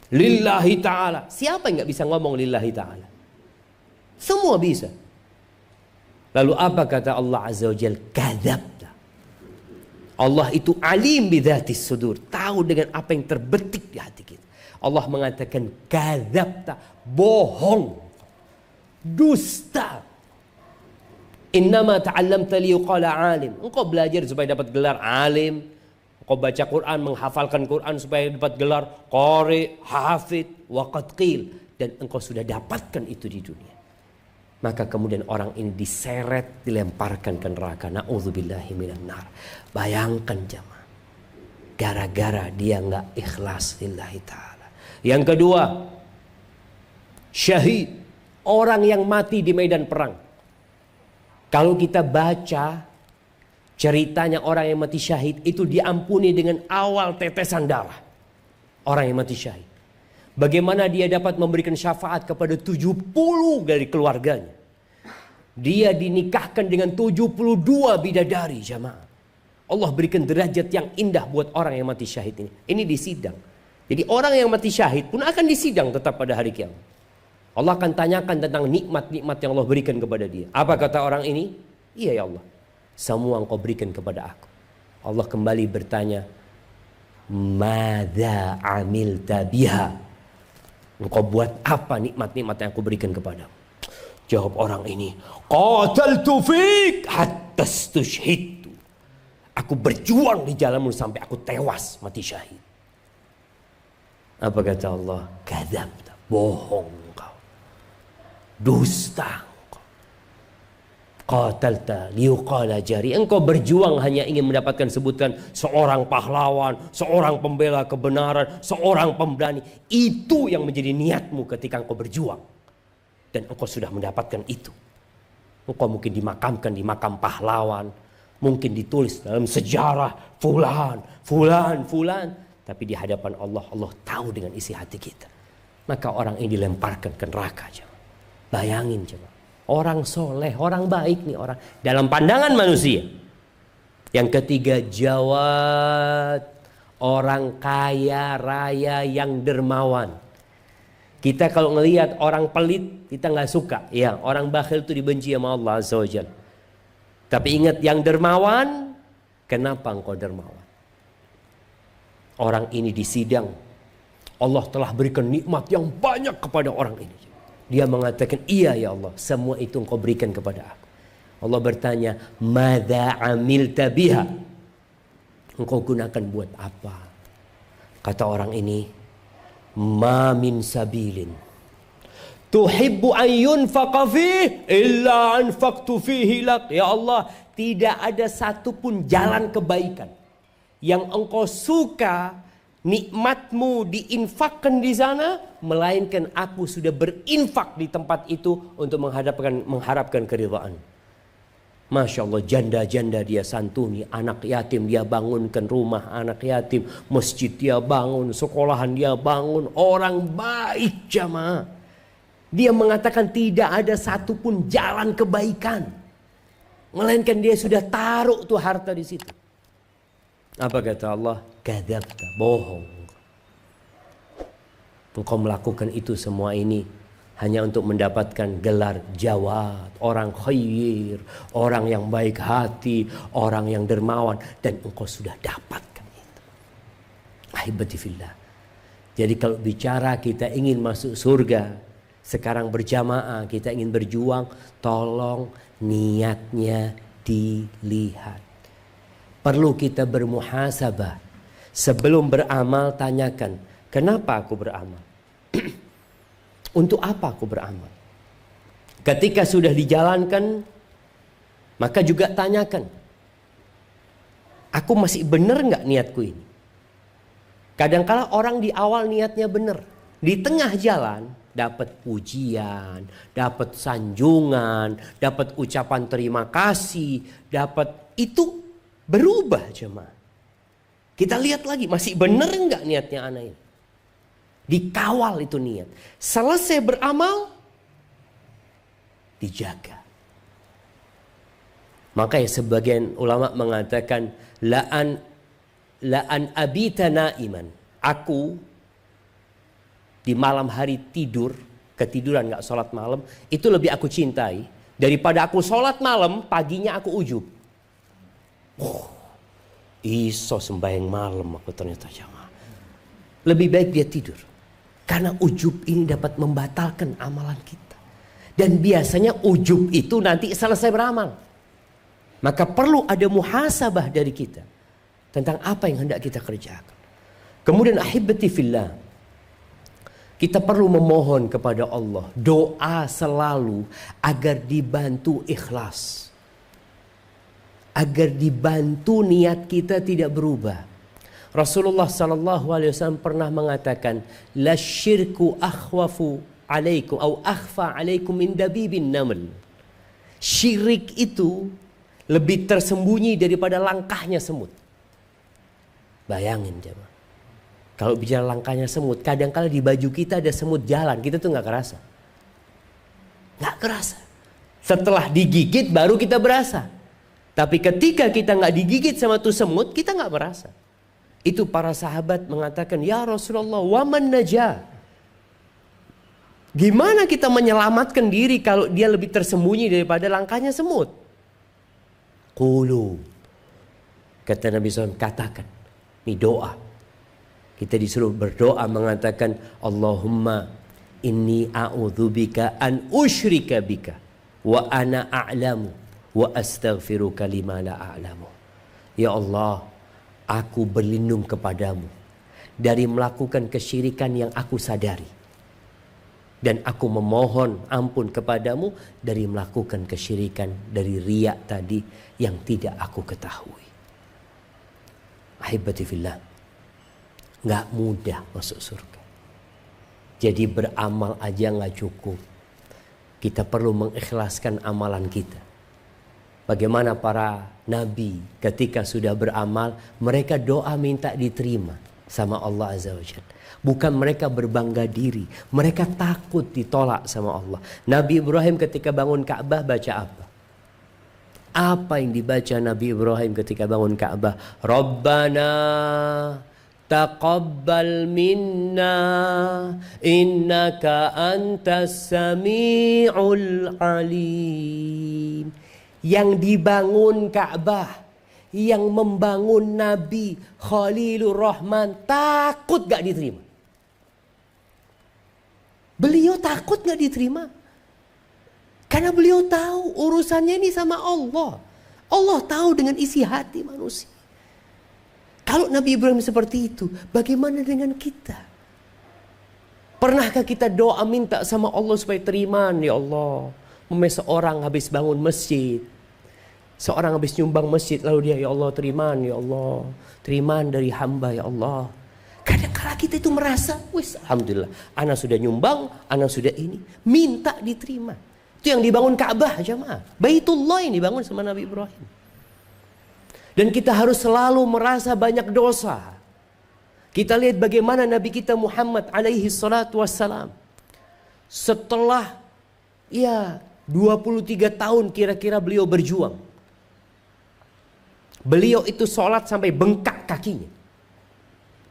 A: Lillahi ta'ala. Siapa yang gak bisa ngomong lillahi ta'ala? Semua bisa. Lalu apa kata Allah Azza wa Jal? Kadzabta. Allah itu alim bidzatis sudur. Tahu dengan apa yang terbetik di hati kita. Allah mengatakan kadzabta. Bohong. Dusta. Innama ta'allamta liyuqala alim. Engkau belajar supaya dapat gelar alim. Engkau baca Quran, menghafalkan Quran supaya dapat gelar qari, hafid, waqad qil. Dan engkau sudah dapatkan itu di dunia. Maka kemudian orang ini diseret, dilemparkan ke neraka. Na'udzubillahi minan nar. Bayangkan jamaah. Gara-gara dia nggak ikhlas lillahi ta'ala. Yang kedua, syahid. Orang yang mati di medan perang. Kalau kita baca ceritanya orang yang mati syahid, itu diampuni dengan awal tetesan darah. Orang yang mati syahid. Bagaimana dia dapat memberikan syafaat kepada 70 dari keluarganya. Dia dinikahkan dengan 72 bidadari jamaah. Allah berikan derajat yang indah buat orang yang mati syahid ini. Ini di sidang. Jadi orang yang mati syahid pun akan disidang tetap pada hari kiamat. Allah akan tanyakan tentang nikmat-nikmat yang Allah berikan kepada dia. Apa kata orang ini? Iya ya Allah. Semua engkau berikan kepada aku. Allah kembali bertanya. Madza amilta biha? Engkau buat apa nikmat-nikmat yang aku berikan kepadamu? Jawab orang ini. Qataltu fik hatta stushhidtu. Aku berjuang di jalanmu sampai aku tewas mati syahid. Apa kata Allah? Kadzabta. Bohong engkau. Dusta engkau. Qatalta liyuqala jari. Engkau berjuang hanya ingin mendapatkan sebutan seorang pahlawan, seorang pembela kebenaran, seorang pemberani. Itu yang menjadi niatmu ketika engkau berjuang. Dan engkau sudah mendapatkan itu. Engkau mungkin dimakamkan di makam pahlawan. Mungkin ditulis dalam sejarah fulan, fulan, fulan. Tapi di hadapan Allah, Allah tahu dengan isi hati kita. Maka orang ini dilemparkan ke neraka. Bayangin coba. Orang soleh, orang baik nih orang. Dalam pandangan manusia. Yang ketiga, jawad. Orang kaya raya yang dermawan. Kita kalau ngelihat orang pelit, kita nggak suka. Ya, orang bakhil itu dibenci sama Allah Azza wa Jalla. Tapi ingat yang dermawan, kenapa engkau dermawan? Orang ini disidang. Allah telah berikan nikmat yang banyak kepada orang ini. Dia mengatakan, iya ya Allah, semua itu engkau berikan kepada aku. Allah bertanya, madza amilta biha? Engkau gunakan buat apa? Kata orang ini, ma min sabilin tuhibbu an yunfaqa fihi illa anfaqtu fihi lak. Ya Allah, tidak ada satupun jalan kebaikan yang engkau suka nikmatmu diinfakkan di sana, melainkan aku sudah berinfak di tempat itu untuk mengharapkan keridhaan. Masya Allah, janda-janda dia santuni, anak yatim dia bangunkan rumah anak yatim, masjid dia bangun, sekolahan dia bangun, orang baik jamaah. Dia mengatakan tidak ada satupun jalan kebaikan, melainkan dia sudah taruh tuh harta di situ. Apa kata Allah? Kadzabta, bohong. Engkau melakukan itu semua ini hanya untuk mendapatkan gelar jawad, orang khair, orang yang baik hati, orang yang dermawan, dan engkau sudah dapatkan itu. Ahibati fillah. Jadi kalau bicara kita ingin masuk surga, sekarang berjamaah kita ingin berjuang, tolong niatnya dilihat. Perlu kita bermuhasabah. Sebelum beramal tanyakan, kenapa aku beramal? Untuk apa aku beramal? Ketika sudah dijalankan, maka juga tanyakan, aku masih benar nggak niatku ini? Kadangkala orang di awal niatnya benar, Di tengah jalan dapat pujian, dapat sanjungan, dapat ucapan terima kasih, dapat itu berubah jemaah. Kita lihat lagi masih benar enggak niatnya anak ini. Dikawal itu niat. Selesai beramal dijaga. Makanya sebagian ulama mengatakan la'an abita naiman. Aku di malam hari ketiduran gak sholat malam, itu lebih aku cintai daripada aku sholat malam, paginya aku ujub. Iso sembahyang malam aku ternyata jamaah. Lebih baik dia tidur. Karena ujub ini dapat membatalkan amalan kita. Dan biasanya ujub itu nanti selesai beramal. Maka perlu ada muhasabah dari kita tentang apa yang hendak kita kerjakan. Kemudian ahibati fillah, kita perlu memohon kepada Allah doa selalu agar dibantu ikhlas, agar dibantu niat kita tidak berubah. Rasulullah SAW pernah mengatakan, la syirku akhwafu alaikum atau akhfa alaikum min dabibin naml. Syirik itu lebih tersembunyi daripada langkahnya semut. Bayangin jemaah. Kalau bicara langkahnya semut, kadang-kala di baju kita ada semut jalan, kita tuh nggak kerasa. Nggak kerasa. Setelah digigit baru kita berasa. Tapi ketika kita nggak digigit sama tuh semut, kita nggak merasa. Itu para sahabat mengatakan, ya Rasulullah, waman najah. Gimana kita menyelamatkan diri kalau dia lebih tersembunyi daripada langkahnya semut? Qulu. Kata Nabi SAW, katakan. Ini doa. Kita disuruh berdoa mengatakan, Allahumma inni a'udzubika an usyrika bika wa ana a'lamu wa astaghfiruka lima la a'lamu. Ya Allah, aku berlindung kepadamu dari melakukan kesyirikan yang aku sadari. Dan aku memohon ampun kepadamu dari melakukan kesyirikan, dari riya tadi yang tidak aku ketahui. Ahibati fillah, gak mudah masuk surga. Jadi beramal aja gak cukup. Kita perlu mengikhlaskan amalan kita. Bagaimana para nabi ketika sudah beramal, mereka doa minta diterima sama Allah Azza wa Jalla. Bukan mereka berbangga diri, mereka takut ditolak sama Allah. Nabi Ibrahim ketika bangun Ka'bah baca apa? Apa yang dibaca Nabi Ibrahim ketika bangun Ka'bah? Rabbana taqabbal minna innaka antas sami'ul alim. Yang dibangun Ka'bah, yang membangun Nabi Khalilur Rahman takut gak diterima. Beliau takut gak diterima. Karena beliau tahu urusannya ini sama Allah. Allah tahu dengan isi hati manusia. Kalau Nabi Ibrahim seperti itu, bagaimana dengan kita? Pernahkah kita doa minta sama Allah supaya terima? Ya Allah, seorang habis bangun masjid, seorang habis nyumbang masjid, lalu dia, ya Allah terimaan, ya Allah terimaan dari hamba, ya Allah. Kadang-kadang kita itu merasa, wis alhamdulillah, ana sudah nyumbang, ana sudah ini, minta diterima. Itu yang dibangun Ka'bah jemaah, Baitullah yang dibangun sama Nabi Ibrahim. Dan kita harus selalu merasa banyak dosa. Kita lihat bagaimana Nabi kita Muhammad alaihi salatu wassalam, setelah 23 tahun kira-kira beliau berjuang, beliau itu sholat sampai bengkak kakinya.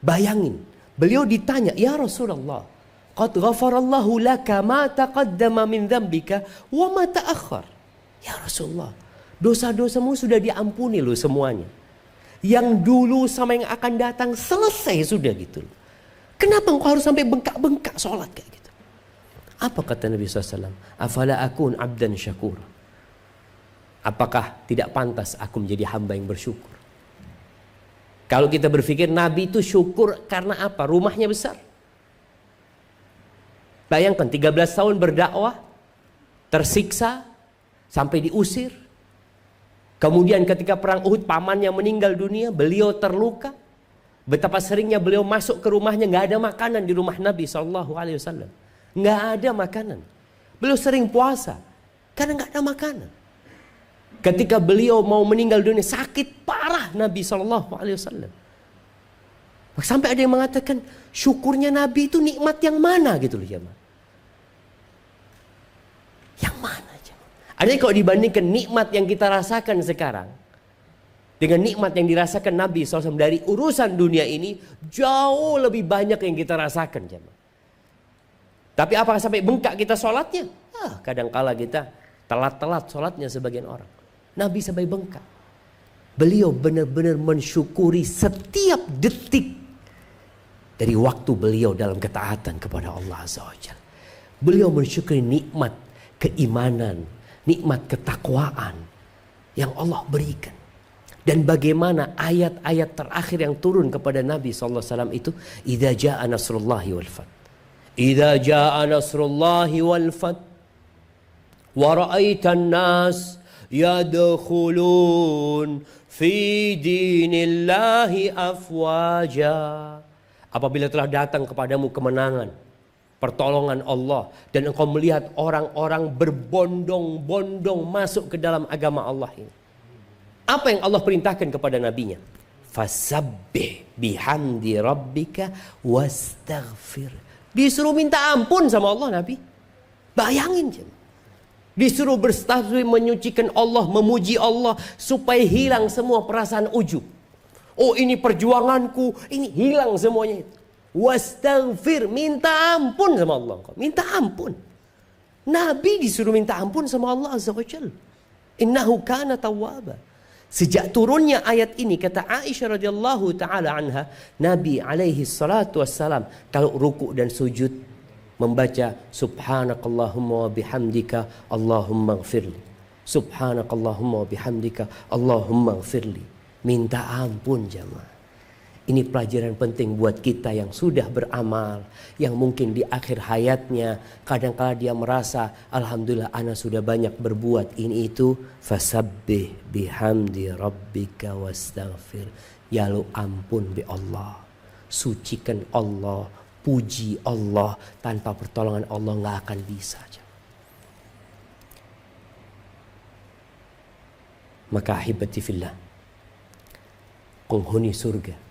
A: Bayangin, beliau ditanya, ya Rasulullah, qad ghafarallahu laka ma taqaddama min dzambika wa ma ta'akhkhar. Ya Rasulullah, dosa-dosamu sudah diampuni loh semuanya. Yang dulu sama yang akan datang selesai sudah gitu loh. Kenapa engkau harus sampai bengkak-bengkak sholat kayak gitu? Apa kata Nabi SAW? Afala akun abdan syakur. Apakah tidak pantas aku menjadi hamba yang bersyukur? Kalau kita berpikir Nabi itu syukur karena apa? Rumahnya besar. Bayangkan 13 tahun berdakwah, tersiksa, sampai diusir. Kemudian ketika perang Uhud pamannya meninggal dunia, beliau terluka. Betapa seringnya beliau masuk ke rumahnya, nggak ada makanan di rumah Nabi SAW. Nggak ada makanan. Beliau sering puasa karena nggak ada makanan. Ketika beliau mau meninggal dunia, sakit parah Nabi SAW. Sampai ada yang mengatakan, syukurnya Nabi itu nikmat yang mana gitu loh jemaah. Yang mana jemaah? Ada kalau dibandingkan nikmat yang kita rasakan sekarang dengan nikmat yang dirasakan Nabi SAW dari urusan dunia ini, jauh lebih banyak yang kita rasakan jemaah. Tapi apakah sampai bengkak kita sholatnya? Kadangkala kita telat-telat sholatnya sebagian orang. Nabi sampai bengkak. Beliau benar-benar mensyukuri setiap detik dari waktu beliau dalam ketaatan kepada Allah Azza wa Jalla. Beliau mensyukuri nikmat keimanan, nikmat ketakwaan yang Allah berikan. Dan bagaimana ayat-ayat terakhir yang turun kepada Nabi SAW itu, idza jaa nasrullahi wal fath. Idza jaa nasrullahi wal fath wa ra'aitan nas yadkhulun fi dinillahi afwaja. Apabila telah datang kepadamu kemenangan, pertolongan Allah, dan engkau melihat orang-orang berbondong-bondong masuk ke dalam agama Allah ini. Apa yang Allah perintahkan kepada nabinya? Fasabbih bihamdi rabbika wastaghfir. Disuruh minta ampun sama Allah Nabi. Bayangin jemaah. Disuruh bertasbih, menyucikan Allah, memuji Allah supaya hilang semua perasaan ujub. Oh ini perjuanganku, ini hilang semuanya. Wastaghfir, minta ampun sama Allah. Minta ampun. Nabi disuruh minta ampun sama Allah Azza wa Jalla. Innahu kana tawwaba. Sejak turunnya ayat ini, kata Aisyah radhiyallahu taala anha, Nabi alaihi salatu wassalam kalau ruku dan sujud membaca subhanakallahumma wa bihamdika Allahumma ighfirli. Subhanakallahumma wa bihamdika Allahumma ighfirli. Minta ampun jemaah. Ini pelajaran penting buat kita yang sudah beramal, yang mungkin di akhir hayatnya kadang-kala dia merasa alhamdulillah ana sudah banyak berbuat ini itu. Fasabbih bihamdi rabbika wastaghfir. Ya lu ampun bi Allah, sucikan Allah, puji Allah. Tanpa pertolongan Allah nggak akan bisa. Maka ahibati fillah, penghuni surga,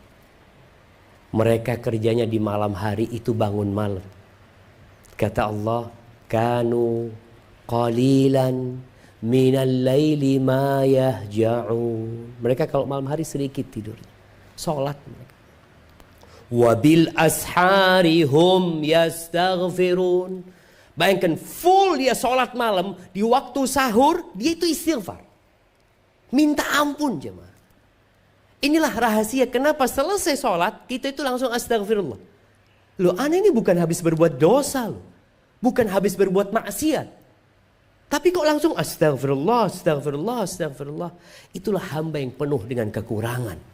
A: mereka kerjanya di malam hari itu bangun malam. Kata Allah, kanu qalilan minal laili ma yahja'un. Mereka kalau malam hari sedikit tidur, salat mereka. Wabil ashari hum yastaghfirun. Bayangkan full dia salat malam, di waktu sahur dia itu istighfar. Minta ampun jemaah. Inilah rahasia kenapa selesai sholat kita itu langsung astagfirullah. Loh, aneh ini bukan habis berbuat dosa loh. Bukan habis berbuat maksiat. Tapi kok langsung astagfirullah, astagfirullah, astagfirullah. Itulah hamba yang penuh dengan kekurangan.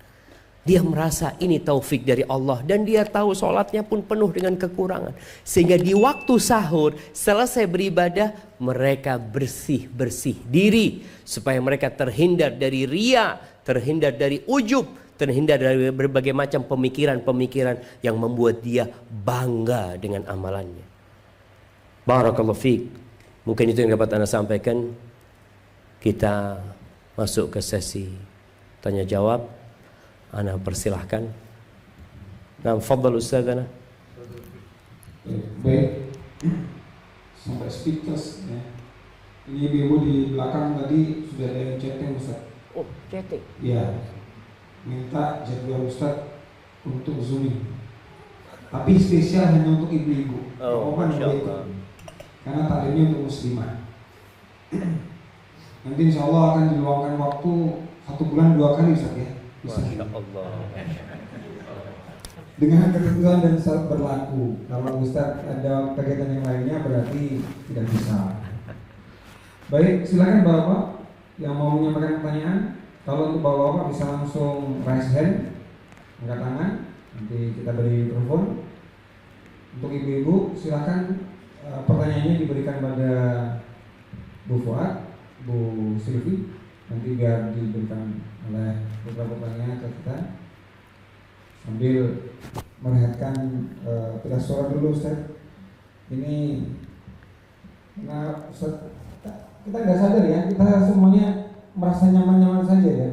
A: Dia merasa ini taufik dari Allah. Dan dia tahu sholatnya pun penuh dengan kekurangan. Sehingga di waktu sahur selesai beribadah, mereka bersih-bersih diri. Supaya mereka terhindar dari riya, terhindar dari ujub, terhindar dari berbagai macam pemikiran-pemikiran yang membuat dia bangga dengan amalannya. Barakallahu fiik. Mungkin itu yang dapat Anda sampaikan. Kita masuk ke sesi tanya jawab. Ana persilahkan. Nah, fadhal ustazana.
C: Baik. Sampai speechless ya. Ini ibu di belakang tadi sudah ada yang chatting Ustaz.
A: Oh, chatting.
C: Iya. Minta jadwal Ustaz untuk Zoom. Tapi spesial hanya untuk ibu-ibu.
A: Oh, Masya Allah.
C: Karena taklimnya untuk muslimah. Nanti insya Allah akan diluangkan waktu 1 bulan 2 kali Ustaz ya.
A: Masya Allah.
C: Dengan ketentuan dan syarat berlaku. Kalau Ustaz ada kegiatan yang lainnya berarti tidak bisa. Baik, silakan Bapak yang mau menyampaikan pertanyaan. Kalau untuk Bapak bisa langsung raise hand, angkat tangan, nanti kita beri mikrofon. Untuk ibu-ibu silakan pertanyaannya diberikan pada Bu Fuad, Bu Silvi, nanti biar diberikan oleh beberapa pertanyaan ke kita. sambil merehatkan pita suara dulu Ustaz. Ini nah Ustaz, kita nggak sadar ya, kita semuanya merasa nyaman-nyaman saja ya.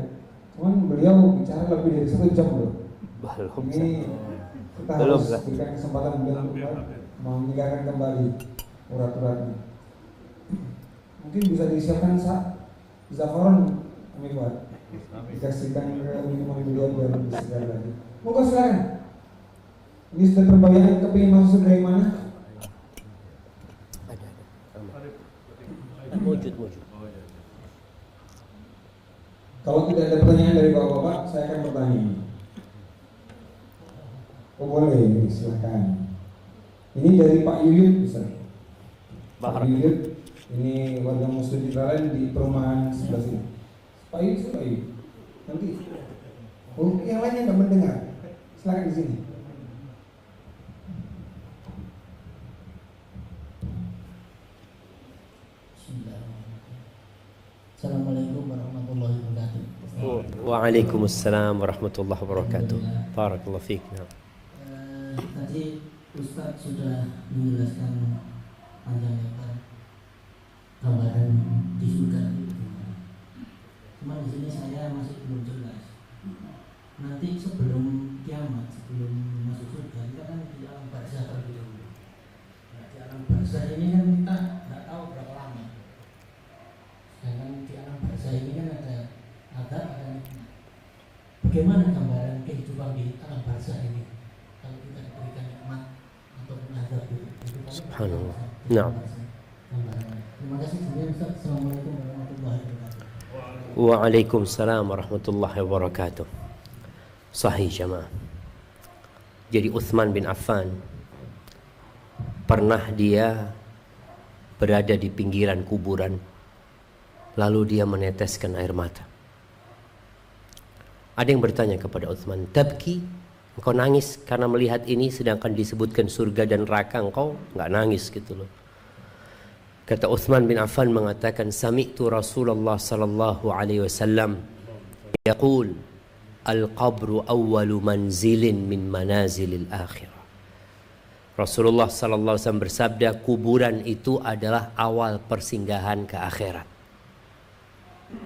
C: Cuman beliau bicara lebih dari 1 jam loh. Ini kita harus berikan kesempatan beliau untuk meninggalkan kembali urat-uratnya. Mungkin bisa disiapkan zafaron kami buat dikasihkan ke minuman beliau biar lebih segar lagi. Moga silakan. Ini sudah terbayang kepingin masuk dari mana?
A: Wujud.
C: Kalau tidak ada pertanyaan dari bapak-bapak, saya akan bertanya. Oh boleh, silakan. Ini dari Pak Yuyut, bisa. Pak Yuyut, ini warga Muslim di perumahan sebelah sini. Pak Yuyut. Nanti. Oh, yang lainnya nggak mendengar. Silakan di sini.
D: Assalamualaikum warahmatullahi wabarakatuh.
A: Waalaikumsalam warahmatullahi wabarakatuh. Barakallahu fiik.
D: Tadi Ustaz sudah menjelaskan panjang lebar gambaran di surga. Cuma di sini saya masih belum jelas. Nanti sebelum kiamat, sebelum masuk surga, kita kan di alam barzah terlebih dahulu. Nah, di alam barzah ini kan kita nggak tahu berapa lama. Sedangkan di alam barzah ini kan ada nikmat. Bagaimana gambaran kehidupan di alam barzah ini? Kalau kita diberikan nikmat ataupun azab itu.
A: Subhanallah. Nah.
D: Terima kasih sebenarnya Ustaz. Assalamualaikum warahmatullahi wabarakatuh.
A: Waalaikumsalam warahmatullahi wabarakatuh. Sahih jamaah. Jadi Uthman bin Affan pernah dia berada di pinggiran kuburan, lalu dia meneteskan air mata. Ada yang bertanya kepada Uthman, "Tabki? Engkau nangis karena melihat ini, sedangkan disebutkan surga dan neraka engkau nggak nangis," gitu loh. Kata Uthman bin Affan mengatakan, "Sami'tu Rasulullah sallallahu alaihi wasallam yaqul, al-qabru awwalu manzilin min manazilil akhirah." Rasulullah sallallahu alaihi wasallam bersabda, kuburan itu adalah awal persinggahan ke akhirat.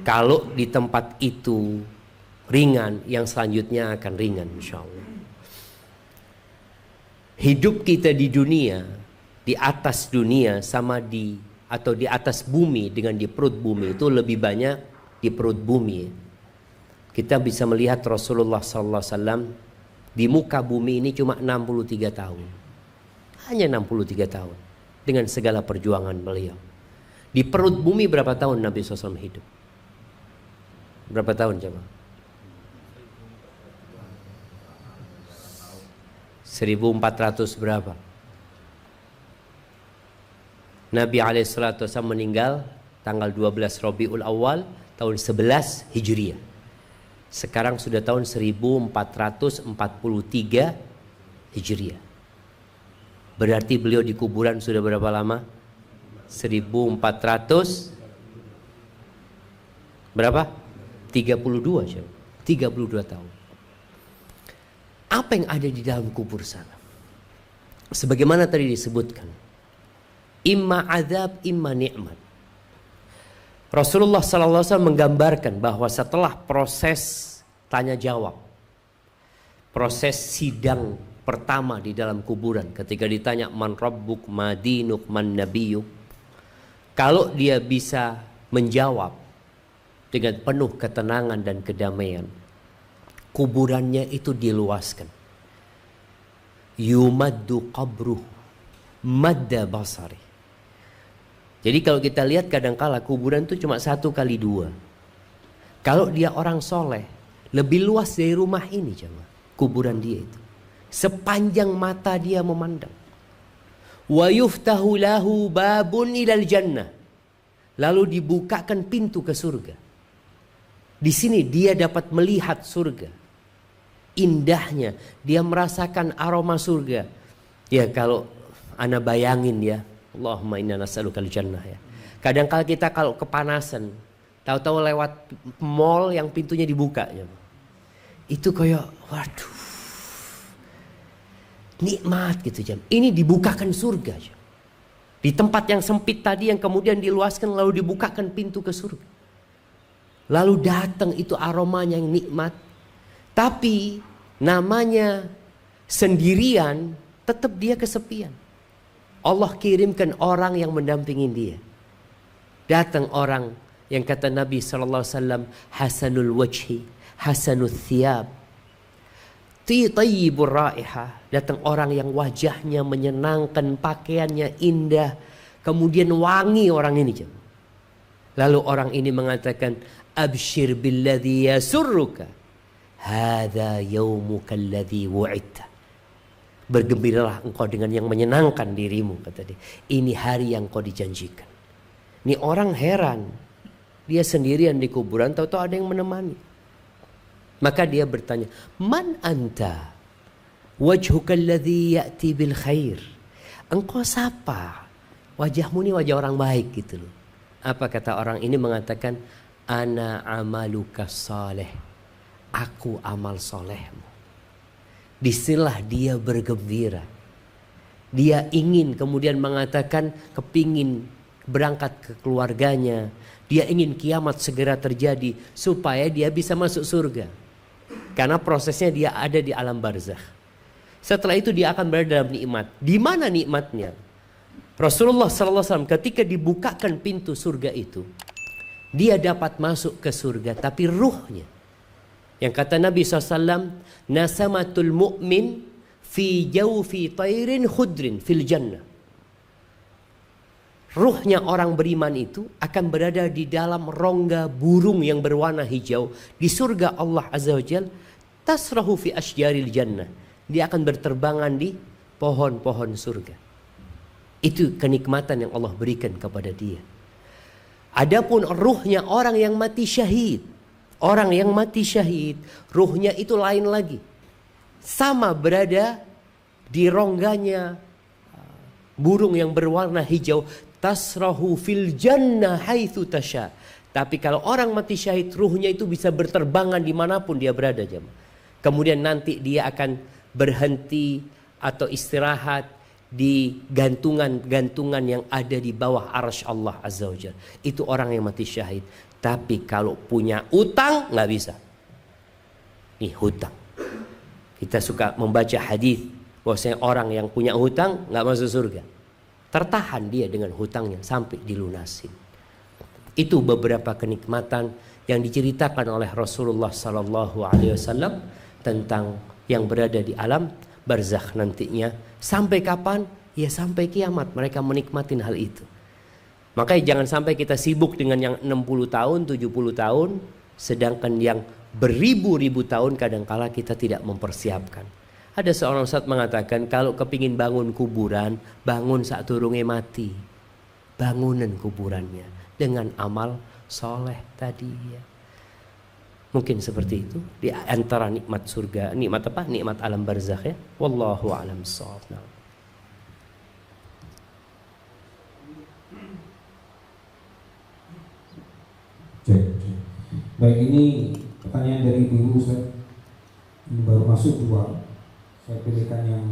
A: Kalau di tempat itu ringan, yang selanjutnya akan ringan insyaallah. Hidup kita di dunia, di atas dunia sama di atas bumi dengan di perut bumi itu lebih banyak di perut bumi. Kita bisa melihat Rasulullah sallallahu alaihi wasallam di muka bumi ini cuma 63 tahun. Hanya 63 tahun dengan segala perjuangan beliau. Di perut bumi berapa tahun Nabi SAW hidup? Berapa tahun coba? 1400 berapa? Nabi alaihissalatu wassalam meninggal tanggal 12 Rabiul Awal tahun 11 Hijriah. Sekarang sudah tahun 1443 Hijriah. Berarti beliau di kuburan sudah berapa lama? 1400 berapa? 32 siapa? 32 tahun. Apa yang ada di dalam kubur sana? Sebagaimana tadi disebutkan, imma azab, imma nikmat. Rasulullah SAW menggambarkan bahwa setelah proses tanya jawab, proses sidang pertama di dalam kuburan, ketika ditanya man rabbuk, ma dinuk, man nabiyuk, kalau dia bisa menjawab dengan penuh ketenangan dan kedamaian, kuburannya itu diluaskan. Yumaddu qabruh madda basari. Jadi kalau kita lihat kadangkala kuburan itu cuma 1x2. Kalau dia orang soleh, lebih luas dari rumah ini coba kuburan dia itu. Sepanjang mata dia memandang. Wa yuftahu lahu babun ilal jannah. Lalu dibukakan pintu ke surga. Di sini dia dapat melihat surga. Indahnya, dia merasakan aroma surga. Ya kalau ana bayangin ya, Allahumma inna nas'alukal jannah ya. Kadang-kala kita kalau kepanasan, tahu-tahu lewat mall yang pintunya dibuka ya. Itu kayak waduh, Nikmat gitu jam. Ini dibukakan surga jam. Di tempat yang sempit tadi yang kemudian diluaskan lalu dibukakan pintu ke surga. Lalu datang itu aromanya yang nikmat. Tapi namanya sendirian, tetap dia kesepian. Allah kirimkan orang yang mendampingi dia. Datang orang yang kata Nabi SAW, hasanul wajhi, hasanul thiyab, tayyibur raihah. Datang orang yang wajahnya menyenangkan, pakaiannya indah, kemudian wangi orang ini. Lalu orang ini mengatakan, abshir billadhi yasurruka, hadha yawmuka alladhi wu'idta. Bergembiralah engkau dengan yang menyenangkan dirimu, kata dia. Ini hari yang kau dijanjikan. Ini orang heran. Dia sendirian di kuburan, tahu-tahu ada yang menemani. Maka dia bertanya, man anta? Wajhuka alladhi ya'ti bil khair. Engkau siapa? Wajahmu ini wajah orang baik gitu loh. Apa kata orang ini? Mengatakan, ana amaluka saleh. Aku amal solehmu. Disinilah dia bergembira. Dia ingin kemudian mengatakan kepingin berangkat ke keluarganya. Dia ingin kiamat segera terjadi supaya dia bisa masuk surga. Karena prosesnya dia ada di alam barzakh. Setelah itu dia akan berada dalam nikmat. Di mana nikmatnya? Rasulullah SAW ketika dibukakan pintu surga itu, dia dapat masuk ke surga, tapi ruhnya. Yang kata Nabi SAW, nasamatul mu'min fi jawfi tayrin khudrin fil jannah. Ruhnya orang beriman itu akan berada di dalam rongga burung yang berwarna hijau di surga Allah Azza wa Jalla, tasrahu fi asjaril jannah. Dia akan berterbangan di pohon-pohon surga. Itu kenikmatan yang Allah berikan kepada dia. Adapun ruhnya orang yang mati syahid, orang yang mati syahid, ruhnya itu lain lagi. Sama berada di rongganya burung yang berwarna hijau, tasrahu fil jannah haitsu tasha. Tapi kalau orang mati syahid, ruhnya itu bisa berterbangan dimanapun dia berada. Kemudian nanti dia akan berhenti atau istirahat di gantungan-gantungan yang ada di bawah arsy Allah Azza wa Jalla. Itu orang yang mati syahid. Tapi kalau punya utang nggak bisa. Nih hutang. Kita suka membaca hadis bahwasanya orang yang punya hutang nggak masuk surga. Tertahan dia dengan hutangnya sampai dilunasin. Itu beberapa kenikmatan yang diceritakan oleh Rasulullah SAW tentang yang berada di alam barzakh nantinya. Sampai kapan? Ya sampai kiamat mereka menikmatin hal itu. Makanya jangan sampai kita sibuk dengan yang 60 tahun, 70 tahun. Sedangkan yang beribu-ribu tahun kadangkala kita tidak mempersiapkan. Ada seorang ustaz mengatakan kalau kepingin bangun kuburan, bangun saat turunnya mati. Bangunan kuburannya dengan amal soleh tadi ya. Mungkin seperti itu di antara nikmat surga, nikmat apa? Nikmat alam barzakh ya. Wallahu a'lam bissawab.
C: Baik, ini pertanyaan dari Ibu Ustaz. Ini baru masuk dua. Saya pilihkan yang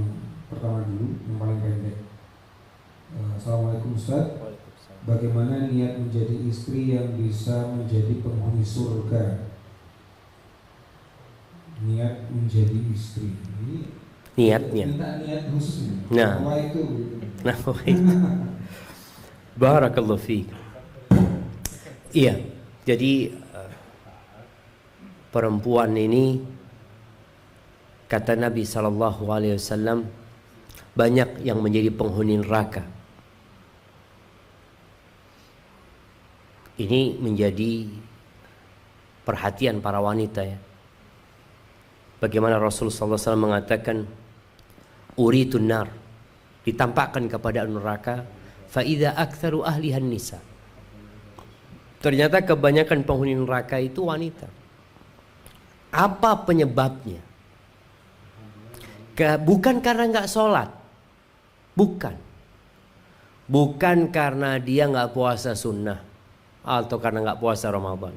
C: pertama dulu, yang paling pendek. Assalamualaikum Ustaz. Bagaimana niat menjadi istri yang bisa menjadi penghuni surga? Niat menjadi istri ini
A: niatnya.
C: Minta niat khusus.
A: Nah,
C: itu.
A: Nah, barakallahu fiik. Iya, jadi perempuan ini kata Nabi SAW banyak yang menjadi penghuni neraka. Ini menjadi perhatian para wanita ya. Bagaimana Rasulullah SAW mengatakan uritun nar, ditampakkan kepada neraka, fa idza aktsaru ahlihan nisa. Ternyata kebanyakan penghuni neraka itu wanita. Apa penyebabnya? Bukan karena nggak sholat, bukan karena dia nggak puasa sunnah atau karena nggak puasa Ramadan,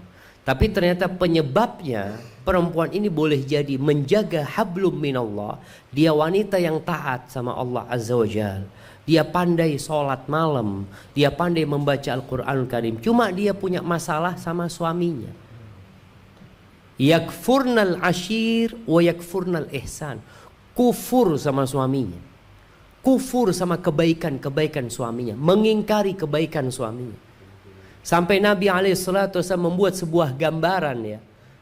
A: Tapi ternyata penyebabnya perempuan ini boleh jadi menjaga hablum minallah. Dia wanita yang taat sama Allah Azza wa Jal. Dia pandai sholat malam. Dia pandai membaca Al-Quranul Karim. Cuma dia punya masalah sama suaminya. Yakfurnal ashir wa yakfurnal ihsan. Kufur sama suaminya. Kufur sama kebaikan-kebaikan suaminya. Mengingkari kebaikan suaminya. Sampai Nabi SAW membuat sebuah gambaran ya.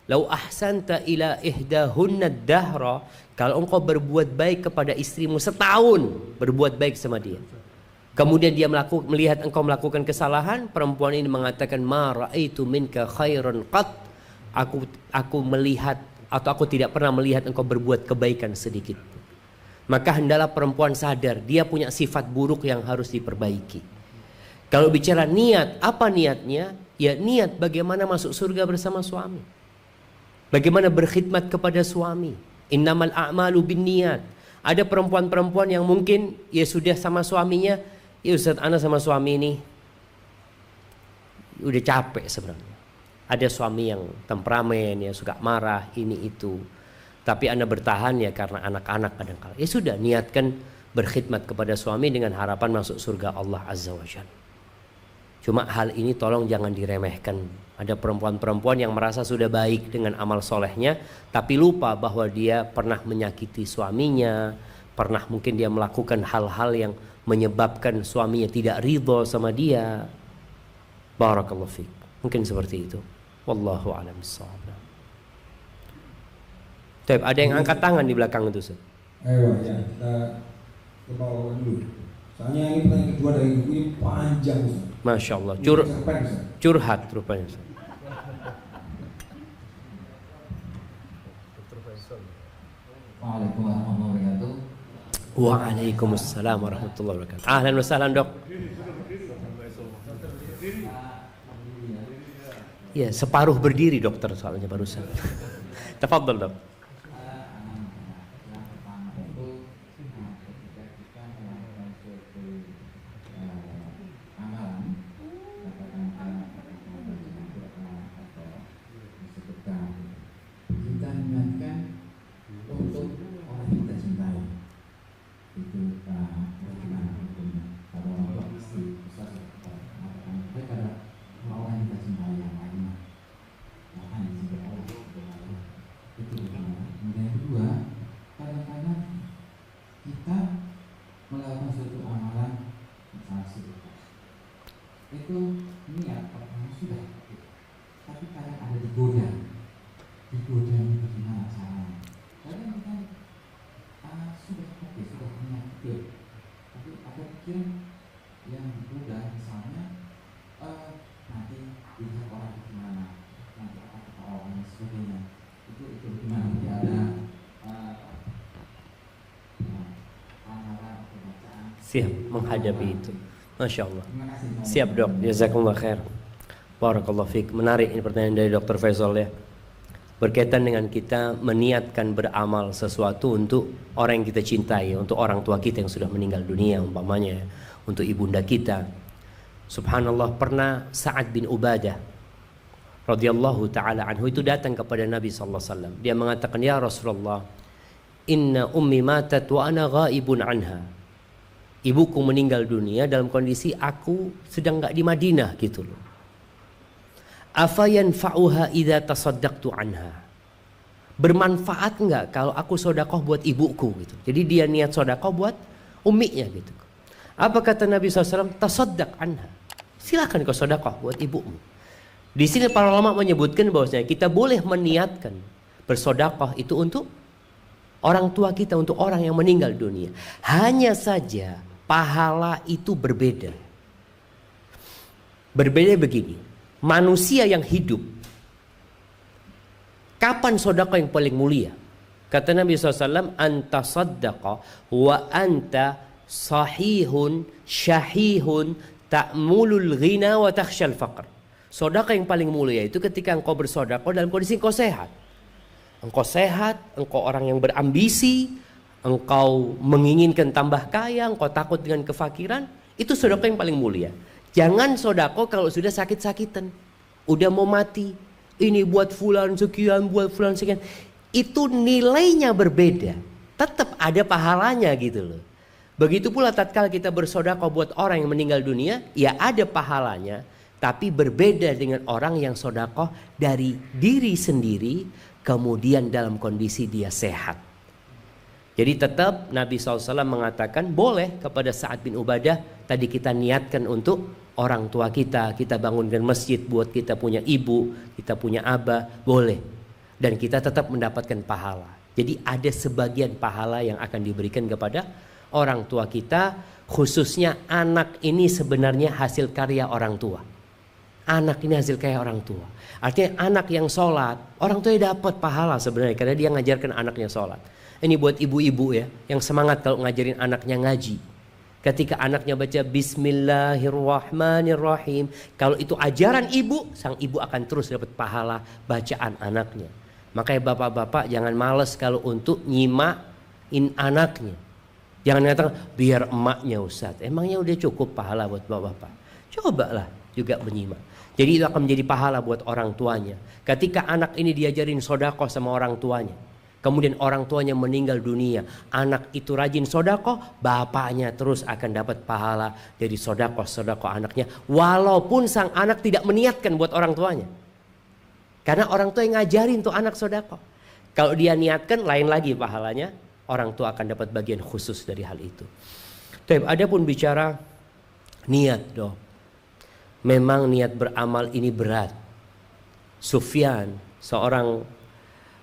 A: Lau ahsanta ila ihdahunna dahra. Kalau engkau berbuat baik kepada istrimu setahun, berbuat baik sama dia. Kemudian dia melihat engkau melakukan kesalahan, perempuan ini mengatakan ma ra'aitu minka khairan qat. Aku melihat atau aku tidak pernah melihat engkau berbuat kebaikan sedikit. Maka hendaklah perempuan sadar dia punya sifat buruk yang harus diperbaiki. Kalau bicara niat, apa niatnya? Ya niat bagaimana masuk surga bersama suami. Bagaimana berkhidmat kepada suami. Innamal a'malu binniyat. Ada perempuan-perempuan yang mungkin ya sudah sama suaminya, ya Ustaz ana sama suami ini udah capek sebenarnya. Ada suami yang temperamen, yang suka marah, ini itu. Tapi ana bertahan ya karena anak-anak kadang-kala. Ya sudah, niatkan berkhidmat kepada suami dengan harapan masuk surga Allah Azza wa Jalla. Cuma hal ini tolong jangan diremehkan. Ada perempuan-perempuan yang merasa sudah baik dengan amal solehnya, tapi lupa bahwa dia pernah menyakiti suaminya, pernah mungkin dia melakukan hal-hal yang menyebabkan suaminya tidak ridho sama dia. Barakallahu fiik. Mungkin seperti itu. Wallahu a'lam bishawab. Ada yang angkat tangan di belakang itu, Ustaz.
C: Ayo ya, kita ke bawah dulu. Soalnya ini pertanyaan kedua dari ibu ini panjang, Ustaz.
A: Masya Allah, curhat rupanya.
E: Waalaikumsalam warahmatullahi wabarakatuh.
A: Waalaikumsalam warahmatullahi wabarakatuh. Ahlan wa sahlan dok. Ya, separuh berdiri dokter soalnya barusan. Tafadhol dok. Siap menghadapi itu. Masya Allah. Siap dok. Jazakumullah khair. Barakallahu fiik. Menarik ini pertanyaan dari Dr. Faisal ya. Berkaitan dengan kita meniatkan beramal sesuatu untuk orang yang kita cintai, untuk orang tua kita yang sudah meninggal dunia umpamanya, untuk ibunda kita. Subhanallah, pernah Sa'ad bin Ubadah radhiyallahu taala anhu itu datang kepada Nabi sallallahu alaihi wasallam. Dia mengatakan, "Ya Rasulullah, inna ummi matat wa ana ghaibun anha." Ibuku meninggal dunia dalam kondisi aku sedang enggak di Madinah gitu loh. Afa yanfa'uha idza tasaddaqtu anha? Bermanfaat enggak kalau aku sedekah buat ibuku gitu. Jadi dia niat sedekah buat umminya gitu. Apa kata Nabi SAW? Tasaddaq anha. Silakan kau sedekah buat ibumu. Di sini para ulama menyebutkan bahwasanya kita boleh meniatkan bersedekah itu untuk orang tua kita, untuk orang yang meninggal dunia. Hanya saja pahala itu berbeda. Berbeda begini. Manusia yang hidup, kapan sedekah yang paling mulia? Kata Nabi SAW, anta saddaqa wa anta sahihun syahihun ta'mulul ghina wa takhshal faqr. Sedekah yang paling mulia itu ketika engkau bersedekah dalam kondisi engkau sehat. Engkau sehat, engkau orang yang berambisi, engkau menginginkan tambah kaya, engkau takut dengan kefakiran, itu sedekah yang paling mulia. Jangan sedekah kalau sudah sakit-sakitan, udah mau mati, ini buat fulan sekian, buat fulan sekian. Itu nilainya berbeda. Tetap ada pahalanya gitu loh. Begitu pula tatkala kita bersedekah buat orang yang meninggal dunia, ya ada pahalanya, tapi berbeda dengan orang yang sedekah dari diri sendiri, kemudian dalam kondisi dia sehat. Jadi tetap Nabi SAW mengatakan boleh kepada Sa'ad bin Ubadah, tadi kita niatkan untuk orang tua kita bangunkan masjid buat kita punya ibu, kita punya abah, boleh. Dan kita tetap mendapatkan pahala. Jadi ada sebagian pahala yang akan diberikan kepada orang tua kita, khususnya anak ini sebenarnya hasil karya orang tua. Anak ini hasil karya orang tua. Artinya anak yang sholat, orang tuanya dapat pahala sebenarnya karena dia ngajarkan anaknya sholat. Ini buat ibu-ibu ya, yang semangat kalau ngajarin anaknya ngaji. Ketika anaknya baca Bismillahirrahmanirrahim, kalau itu ajaran ibu, sang ibu akan terus dapat pahala bacaan anaknya. Makanya bapak-bapak jangan males kalau untuk nyimain anaknya. Jangan mengatakan biar emaknya Ustaz. Emangnya udah cukup pahala buat bapak-bapak? Cobalah juga menyimak. Jadi itu akan menjadi pahala buat orang tuanya. Ketika anak ini diajarin sedekah sama orang tuanya, kemudian orang tuanya meninggal dunia, anak itu rajin sedekah, bapaknya terus akan dapat pahala dari sedekah anaknya, walaupun sang anak tidak meniatkan buat orang tuanya. Karena orang tua yang ngajarin tuh anak sedekah. Kalau dia niatkan lain lagi pahalanya, orang tua akan dapat bagian khusus dari hal itu. Adapun bicara niat dong. Memang niat beramal ini berat. Sufyan, seorang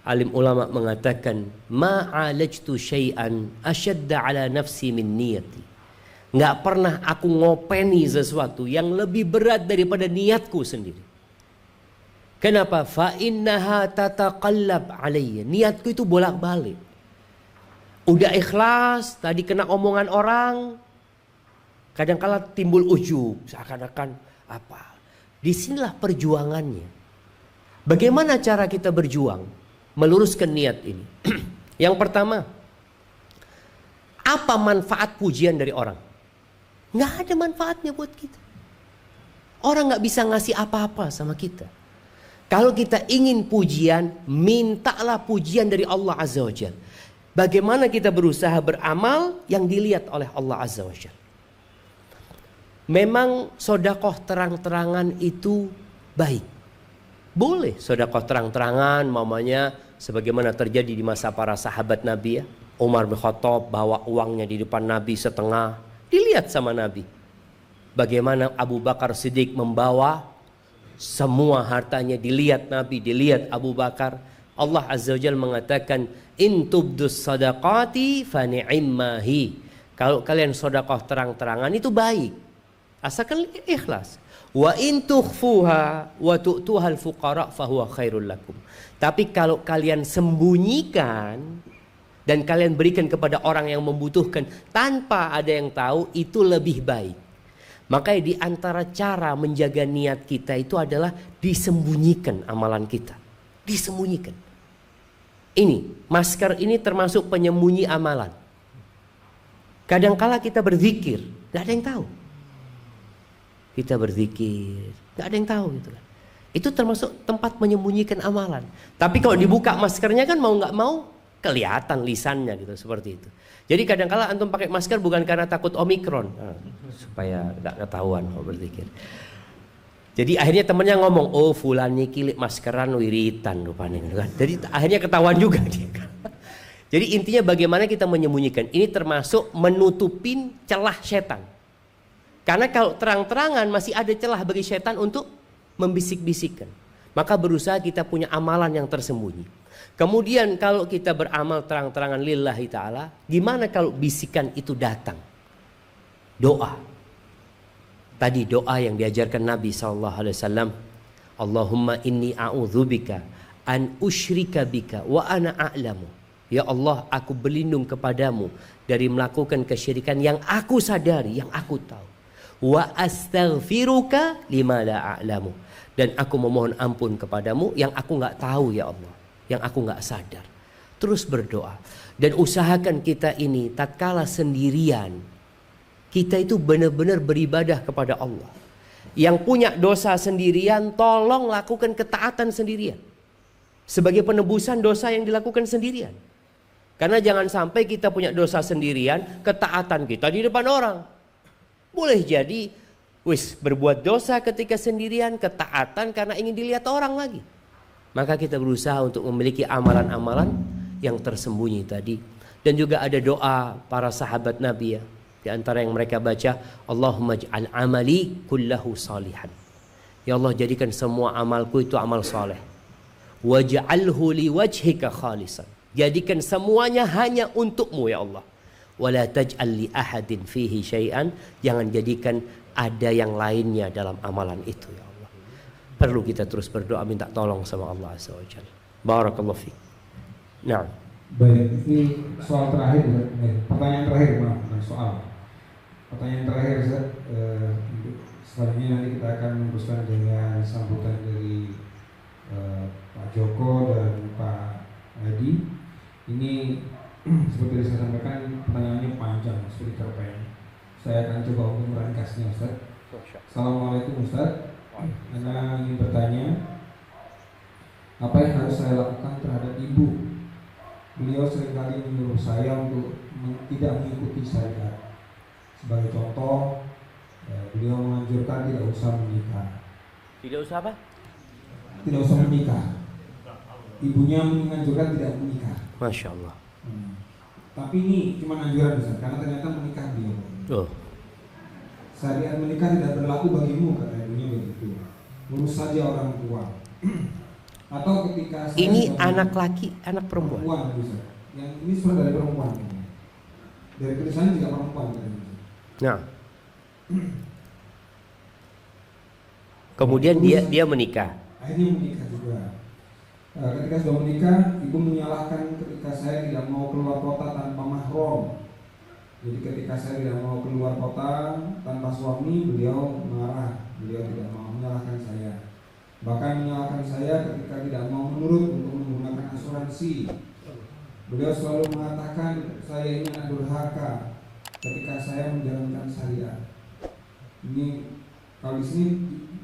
A: alim ulama mengatakan, ma'alajtu syai'an asyadda ala nafsi min niyati. Nggak pernah aku ngopeni sesuatu yang lebih berat daripada niatku sendiri. Kenapa? Fa innaha tataqallab alayya. Niatku itu bolak-balik. Udah ikhlas, tadi kena omongan orang, kadang-kala timbul ujub, seakan-akan apa. Disinilah perjuangannya. Bagaimana cara kita berjuang meluruskan niat ini? Yang pertama, apa manfaat pujian dari orang? Nggak ada manfaatnya buat kita. Orang nggak bisa ngasih apa-apa sama kita. Kalau kita ingin pujian, mintalah pujian dari Allah Azza wa Jalla. Bagaimana kita berusaha beramal yang dilihat oleh Allah Azza wa Jalla. Memang sedekah terang-terangan itu baik. Boleh sedekah terang-terangan, mamanya sebagaimana terjadi di masa para sahabat Nabi ya. Umar bin Khattab bawa uangnya di depan Nabi setengah, dilihat sama Nabi. Bagaimana Abu Bakar Siddiq membawa semua hartanya, dilihat Nabi, dilihat Abu Bakar. Allah Azza wa Jalla mengatakan, in tubdus sadaqati fa ni'immahi. Kalau kalian sedekah terang-terangan itu baik, asalkan ikhlas. Wa in tukhfuha wa tu'tuhal fuqara fa huwa khairul lakum. Tapi kalau kalian sembunyikan dan kalian berikan kepada orang yang membutuhkan tanpa ada yang tahu, itu lebih baik. Makanya di antara cara menjaga niat kita itu adalah disembunyikan amalan kita. Disembunyikan. Ini, masker ini termasuk penyembunyi amalan. Kadangkala kita berzikir, gak ada yang tahu. Kita berzikir, gak ada yang tahu gitu kan. Itu termasuk tempat menyembunyikan amalan. Tapi kalau dibuka maskernya kan mau gak mau kelihatan lisannya gitu, seperti itu. Jadi kadangkala antum pakai masker bukan karena takut Omikron, supaya gak ketahuan kalau berzikir. Jadi akhirnya temennya ngomong, oh fulan niki maskeran wiritan rupanya kan. Jadi akhirnya ketahuan juga dia. Jadi intinya bagaimana kita menyembunyikan. Ini termasuk menutupin celah setan. Karena kalau terang-terangan masih ada celah bagi setan untuk membisik-bisikkan. Maka berusaha kita punya amalan yang tersembunyi. Kemudian kalau kita beramal terang-terangan lillahi ta'ala, gimana kalau bisikan itu datang? Doa. Tadi doa yang diajarkan Nabi SAW. Allahumma inni a'udzubika an usyrika bika wa ana a'lamu. Ya Allah, aku berlindung kepadamu dari melakukan kesyirikan yang aku sadari, yang aku tahu. Wa astaghfiruka lima la a'lamu. Dan aku memohon ampun kepadamu yang aku nggak tahu ya Allah, yang aku nggak sadar. Terus berdoa dan usahakan kita ini tatkala sendirian, kita itu benar-benar beribadah kepada Allah. Yang punya dosa sendirian, tolong lakukan ketaatan sendirian. Sebagai penebusan dosa yang dilakukan sendirian. Karena jangan sampai kita punya dosa sendirian, ketaatan kita di depan orang. Boleh jadi berbuat dosa ketika sendirian, ketaatan karena ingin dilihat orang lagi. Maka kita berusaha untuk memiliki amalan-amalan yang tersembunyi tadi. Dan juga ada doa para sahabat Nabi ya. Di antara yang mereka baca, Allahumma ij'al amali kullahu salihan. Ya Allah, jadikan semua amalku itu amal saleh. Waj'alhu liwajhika khalisan. Jadikan semuanya hanya untukmu ya Allah. Wala taj'al li ahadin fihi syai'an. Jangan jadikan ada yang lainnya dalam amalan itu ya Allah. Perlu kita terus berdoa minta tolong sama Allah Azza wa Jalla. Barakallahu fiik. Nah.
C: Baik, ini soal terakhir, pertanyaan terakhir, maaf, bukan soal. Pertanyaan terakhir, Ustaz. Selanjutnya nanti kita akan meneruskan dengan sambutan dari Pak Joko dan Pak Hadi. Ini seperti saya sampaikan, pertanyaannya panjang seperti cerpen. Saya akan coba untuk meringkasnya, Ustaz. Assalamualaikum Ustaz. Anda ingin bertanya, apa yang harus saya lakukan terhadap ibu? Beliau seringkali menyuruh saya untuk tidak mengikuti syariat. Sebagai contoh, beliau menganjurkan tidak usah menikah.
A: Tidak usah apa?
C: Tidak usah menikah. Ibunya menganjurkan tidak menikah.
A: Masya Allah.
C: Tapi ini cuma anjuran Ustaz, karena ternyata menikah beliau.
A: Oh.
C: Syariat menikah tidak berlaku bagimu, kata ibunya begitu. Urus saja orang tua. Atau ketika saya
A: ini anak laki, anak perempuan.
C: Bisa. Yang ini surat dari perempuan. Dari tulisannya juga perempuan.
A: Nah. Kemudian dia menikah.
C: Akhirnya menikah juga. Ketika sudah menikah, ibu menyalahkan ketika saya tidak mau keluar kota tanpa mahram. Jadi ketika saya tidak mau keluar kota tanpa suami, beliau marah. Beliau tidak mau, menyalahkan saya. Bahkan menyalahkan saya ketika tidak mau menurut untuk menggunakan asuransi. Beliau selalu mengatakan saya ini anak durhaka ketika saya menjalankan syariat. Ini kalau di sini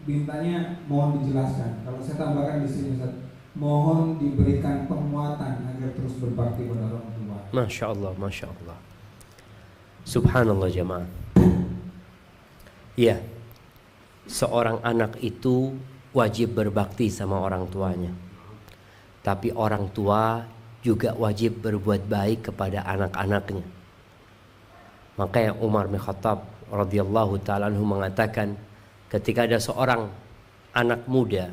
C: mintanya mohon dijelaskan. Kalau saya tambahkan di sini, Ustaz, mohon diberikan penguatan agar terus berbakti pada orang tua.
A: Masya Allah, Masya Allah. Subhanallah jemaah. Ya, seorang anak itu wajib berbakti sama orang tuanya. Tapi orang tua juga wajib berbuat baik kepada anak-anaknya. Makanya Umar bin Khattab radhiyallahu ta'ala anhu mengatakan, ketika ada seorang anak muda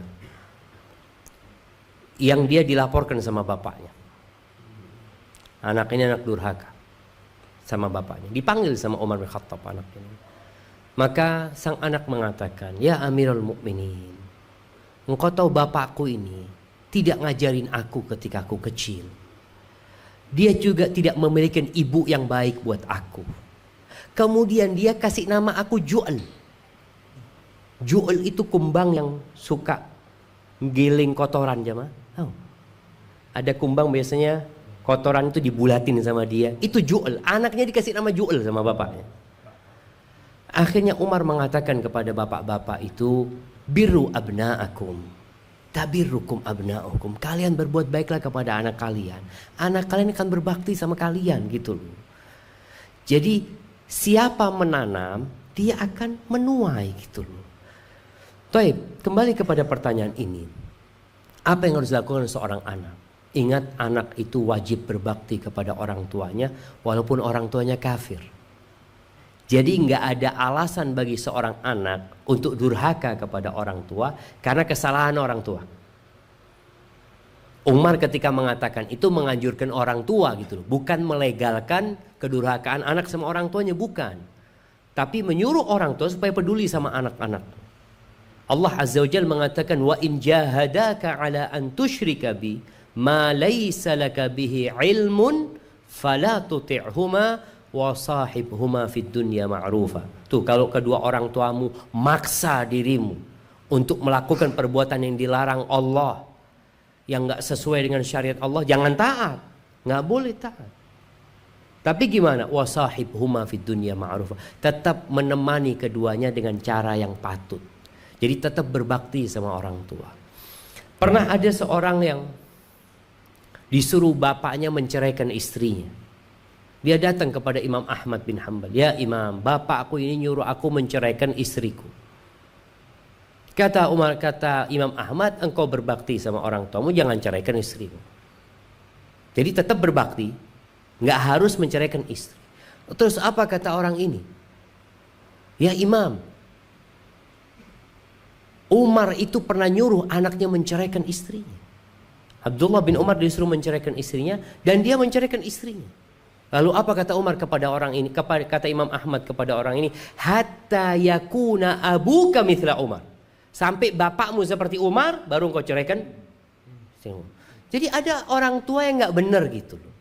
A: yang dia dilaporkan sama bapaknya. Anak ini anak durhaka sama bapaknya. Dipanggil sama Umar bin Khattab anak ini. Maka sang anak mengatakan, "Ya Amirul Mukminin, engkau tahu bapakku ini tidak ngajarin aku ketika aku kecil. Dia juga tidak memiliki ibu yang baik buat aku. Kemudian dia kasih nama aku Ju'al. Ju'al itu kumbang yang suka giling kotoran jemaah. Oh. Ada kumbang biasanya kotoran itu dibulatin sama dia. Itu Ju'al. Anaknya dikasih nama Ju'al sama bapaknya. Akhirnya Umar mengatakan kepada bapak-bapak itu, "Birru abna'akum, tabirrukum abna'ukum." Kalian berbuat baiklah kepada anak kalian. Anak kalian akan berbakti sama kalian gitu loh. Jadi siapa menanam, dia akan menuai gitu loh. Taib, kembali kepada pertanyaan ini. Apa yang harus dilakukan seorang anak? Ingat, anak itu wajib berbakti kepada orang tuanya walaupun orang tuanya kafir. Jadi nggak ada alasan bagi seorang anak untuk durhaka kepada orang tua karena kesalahan orang tua. Umar ketika mengatakan itu menganjurkan orang tua gitu loh, bukan melegalkan kedurhakaan anak sama orang tuanya, bukan. Tapi menyuruh orang tua supaya peduli sama anak-anak. Allah Azza wa Jalla mengatakan, "Wa in jahadaka 'ala an tusyrika bi ma laysa laka bihi 'ilmun fala tuti'huma wa sahibhuma fid dunya ma'rufa." Tuh, kalau kedua orang tuamu maksa dirimu untuk melakukan perbuatan yang dilarang Allah, yang enggak sesuai dengan syariat Allah, jangan taat. Enggak boleh taat. Tapi gimana? Wa sahibhuma fid dunya ma'rufa. Tetap menemani keduanya dengan cara yang patut. Jadi tetap berbakti sama orang tua. Pernah ada seorang yang disuruh bapaknya menceraikan istrinya. Dia datang kepada Imam Ahmad bin Hanbal. Ya Imam, bapakku ini nyuruh aku menceraikan istriku. Kata Imam Ahmad, engkau berbakti sama orang tuamu, jangan ceraikan istrimu. Jadi tetap berbakti, nggak harus menceraikan istri. Terus apa kata orang ini? Ya Imam, Umar itu pernah nyuruh anaknya menceraikan istrinya. Abdullah bin Umar disuruh menceraikan istrinya dan dia menceraikan istrinya. Lalu apa kata Umar kepada orang ini? Kata Imam Ahmad kepada orang ini, hatta yakuna abuka mithla Umar. Sampai bapakmu seperti Umar, baru engkau ceraikan. Jadi ada orang tua yang nggak benar gitu loh.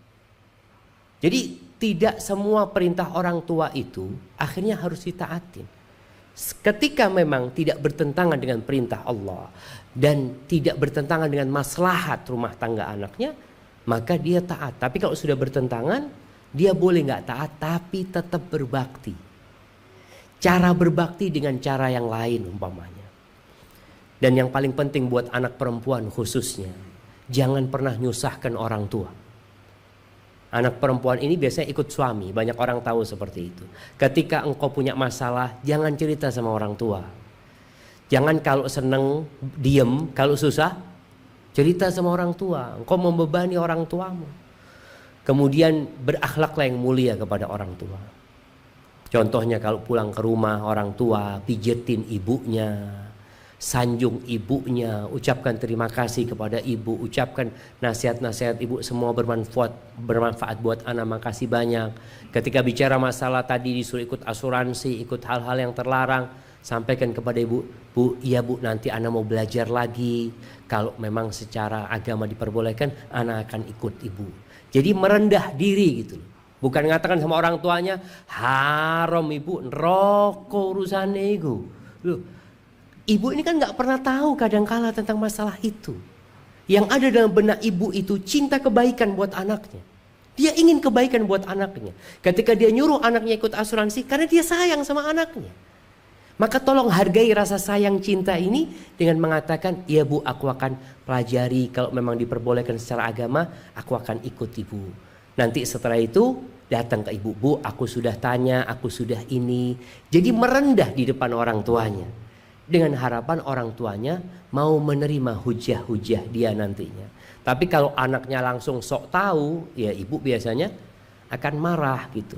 A: Jadi tidak semua perintah orang tua itu akhirnya harus ditaatin. Ketika memang tidak bertentangan dengan perintah Allah dan tidak bertentangan dengan maslahat rumah tangga anaknya, maka dia taat. Tapi kalau sudah bertentangan, dia boleh nggak taat tapi tetap berbakti. Cara berbakti dengan cara yang lain umpamanya. Dan yang paling penting buat anak perempuan khususnya, jangan pernah nyusahkan orang tua. Anak perempuan ini biasanya ikut suami, banyak orang tahu seperti itu. Ketika engkau punya masalah, jangan cerita sama orang tua. Jangan kalau seneng diem, kalau susah cerita sama orang tua. Engkau membebani orang tuamu. Kemudian berakhlaklah yang mulia kepada orang tua. Contohnya kalau pulang ke rumah orang tua, pijetin ibunya, sanjung ibunya, ucapkan terima kasih kepada ibu, ucapkan nasihat-nasihat ibu semua bermanfaat buat anak, makasih banyak. Ketika bicara masalah tadi disuruh ikut asuransi, ikut hal-hal yang terlarang, sampaikan kepada ibu, Bu, iya Bu, nanti anak mau belajar lagi. Kalau memang secara agama diperbolehkan, anak akan ikut ibu. Jadi merendah diri gitu loh. Bukan mengatakan sama orang tuanya, haram ibu, neraka urusannya itu. Loh, ibu ini kan nggak pernah tahu kadangkala tentang masalah itu. Yang ada dalam benak ibu itu cinta kebaikan buat anaknya. Dia ingin kebaikan buat anaknya. Ketika dia nyuruh anaknya ikut asuransi karena dia sayang sama anaknya. Maka tolong hargai rasa sayang cinta ini dengan mengatakan, ya Bu, aku akan pelajari, kalau memang diperbolehkan secara agama, aku akan ikut ibu. Nanti setelah itu datang ke ibu, Bu, aku sudah tanya, aku sudah ini. Jadi merendah di depan orang tuanya. Dengan harapan orang tuanya mau menerima hujah-hujah dia nantinya. Tapi kalau anaknya langsung sok tahu, ya ibu biasanya akan marah gitu.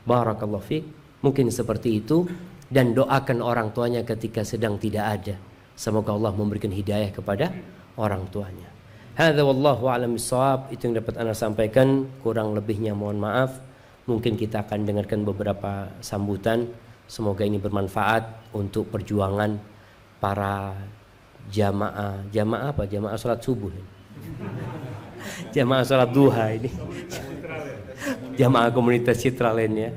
A: Barakallahu fiik. Mungkin seperti itu. Dan doakan orang tuanya ketika sedang tidak ada. Semoga Allah memberikan hidayah kepada orang tuanya. Hadza wallahu a'lam bissawab. Itu yang dapat Anda sampaikan. Kurang lebihnya mohon maaf. Mungkin kita akan dengarkan beberapa sambutan. Semoga ini bermanfaat untuk perjuangan para jamaah apa? Jamaah sholat subuh ini. Jamaah sholat duha ini. Jamaah komunitas Citraland ya.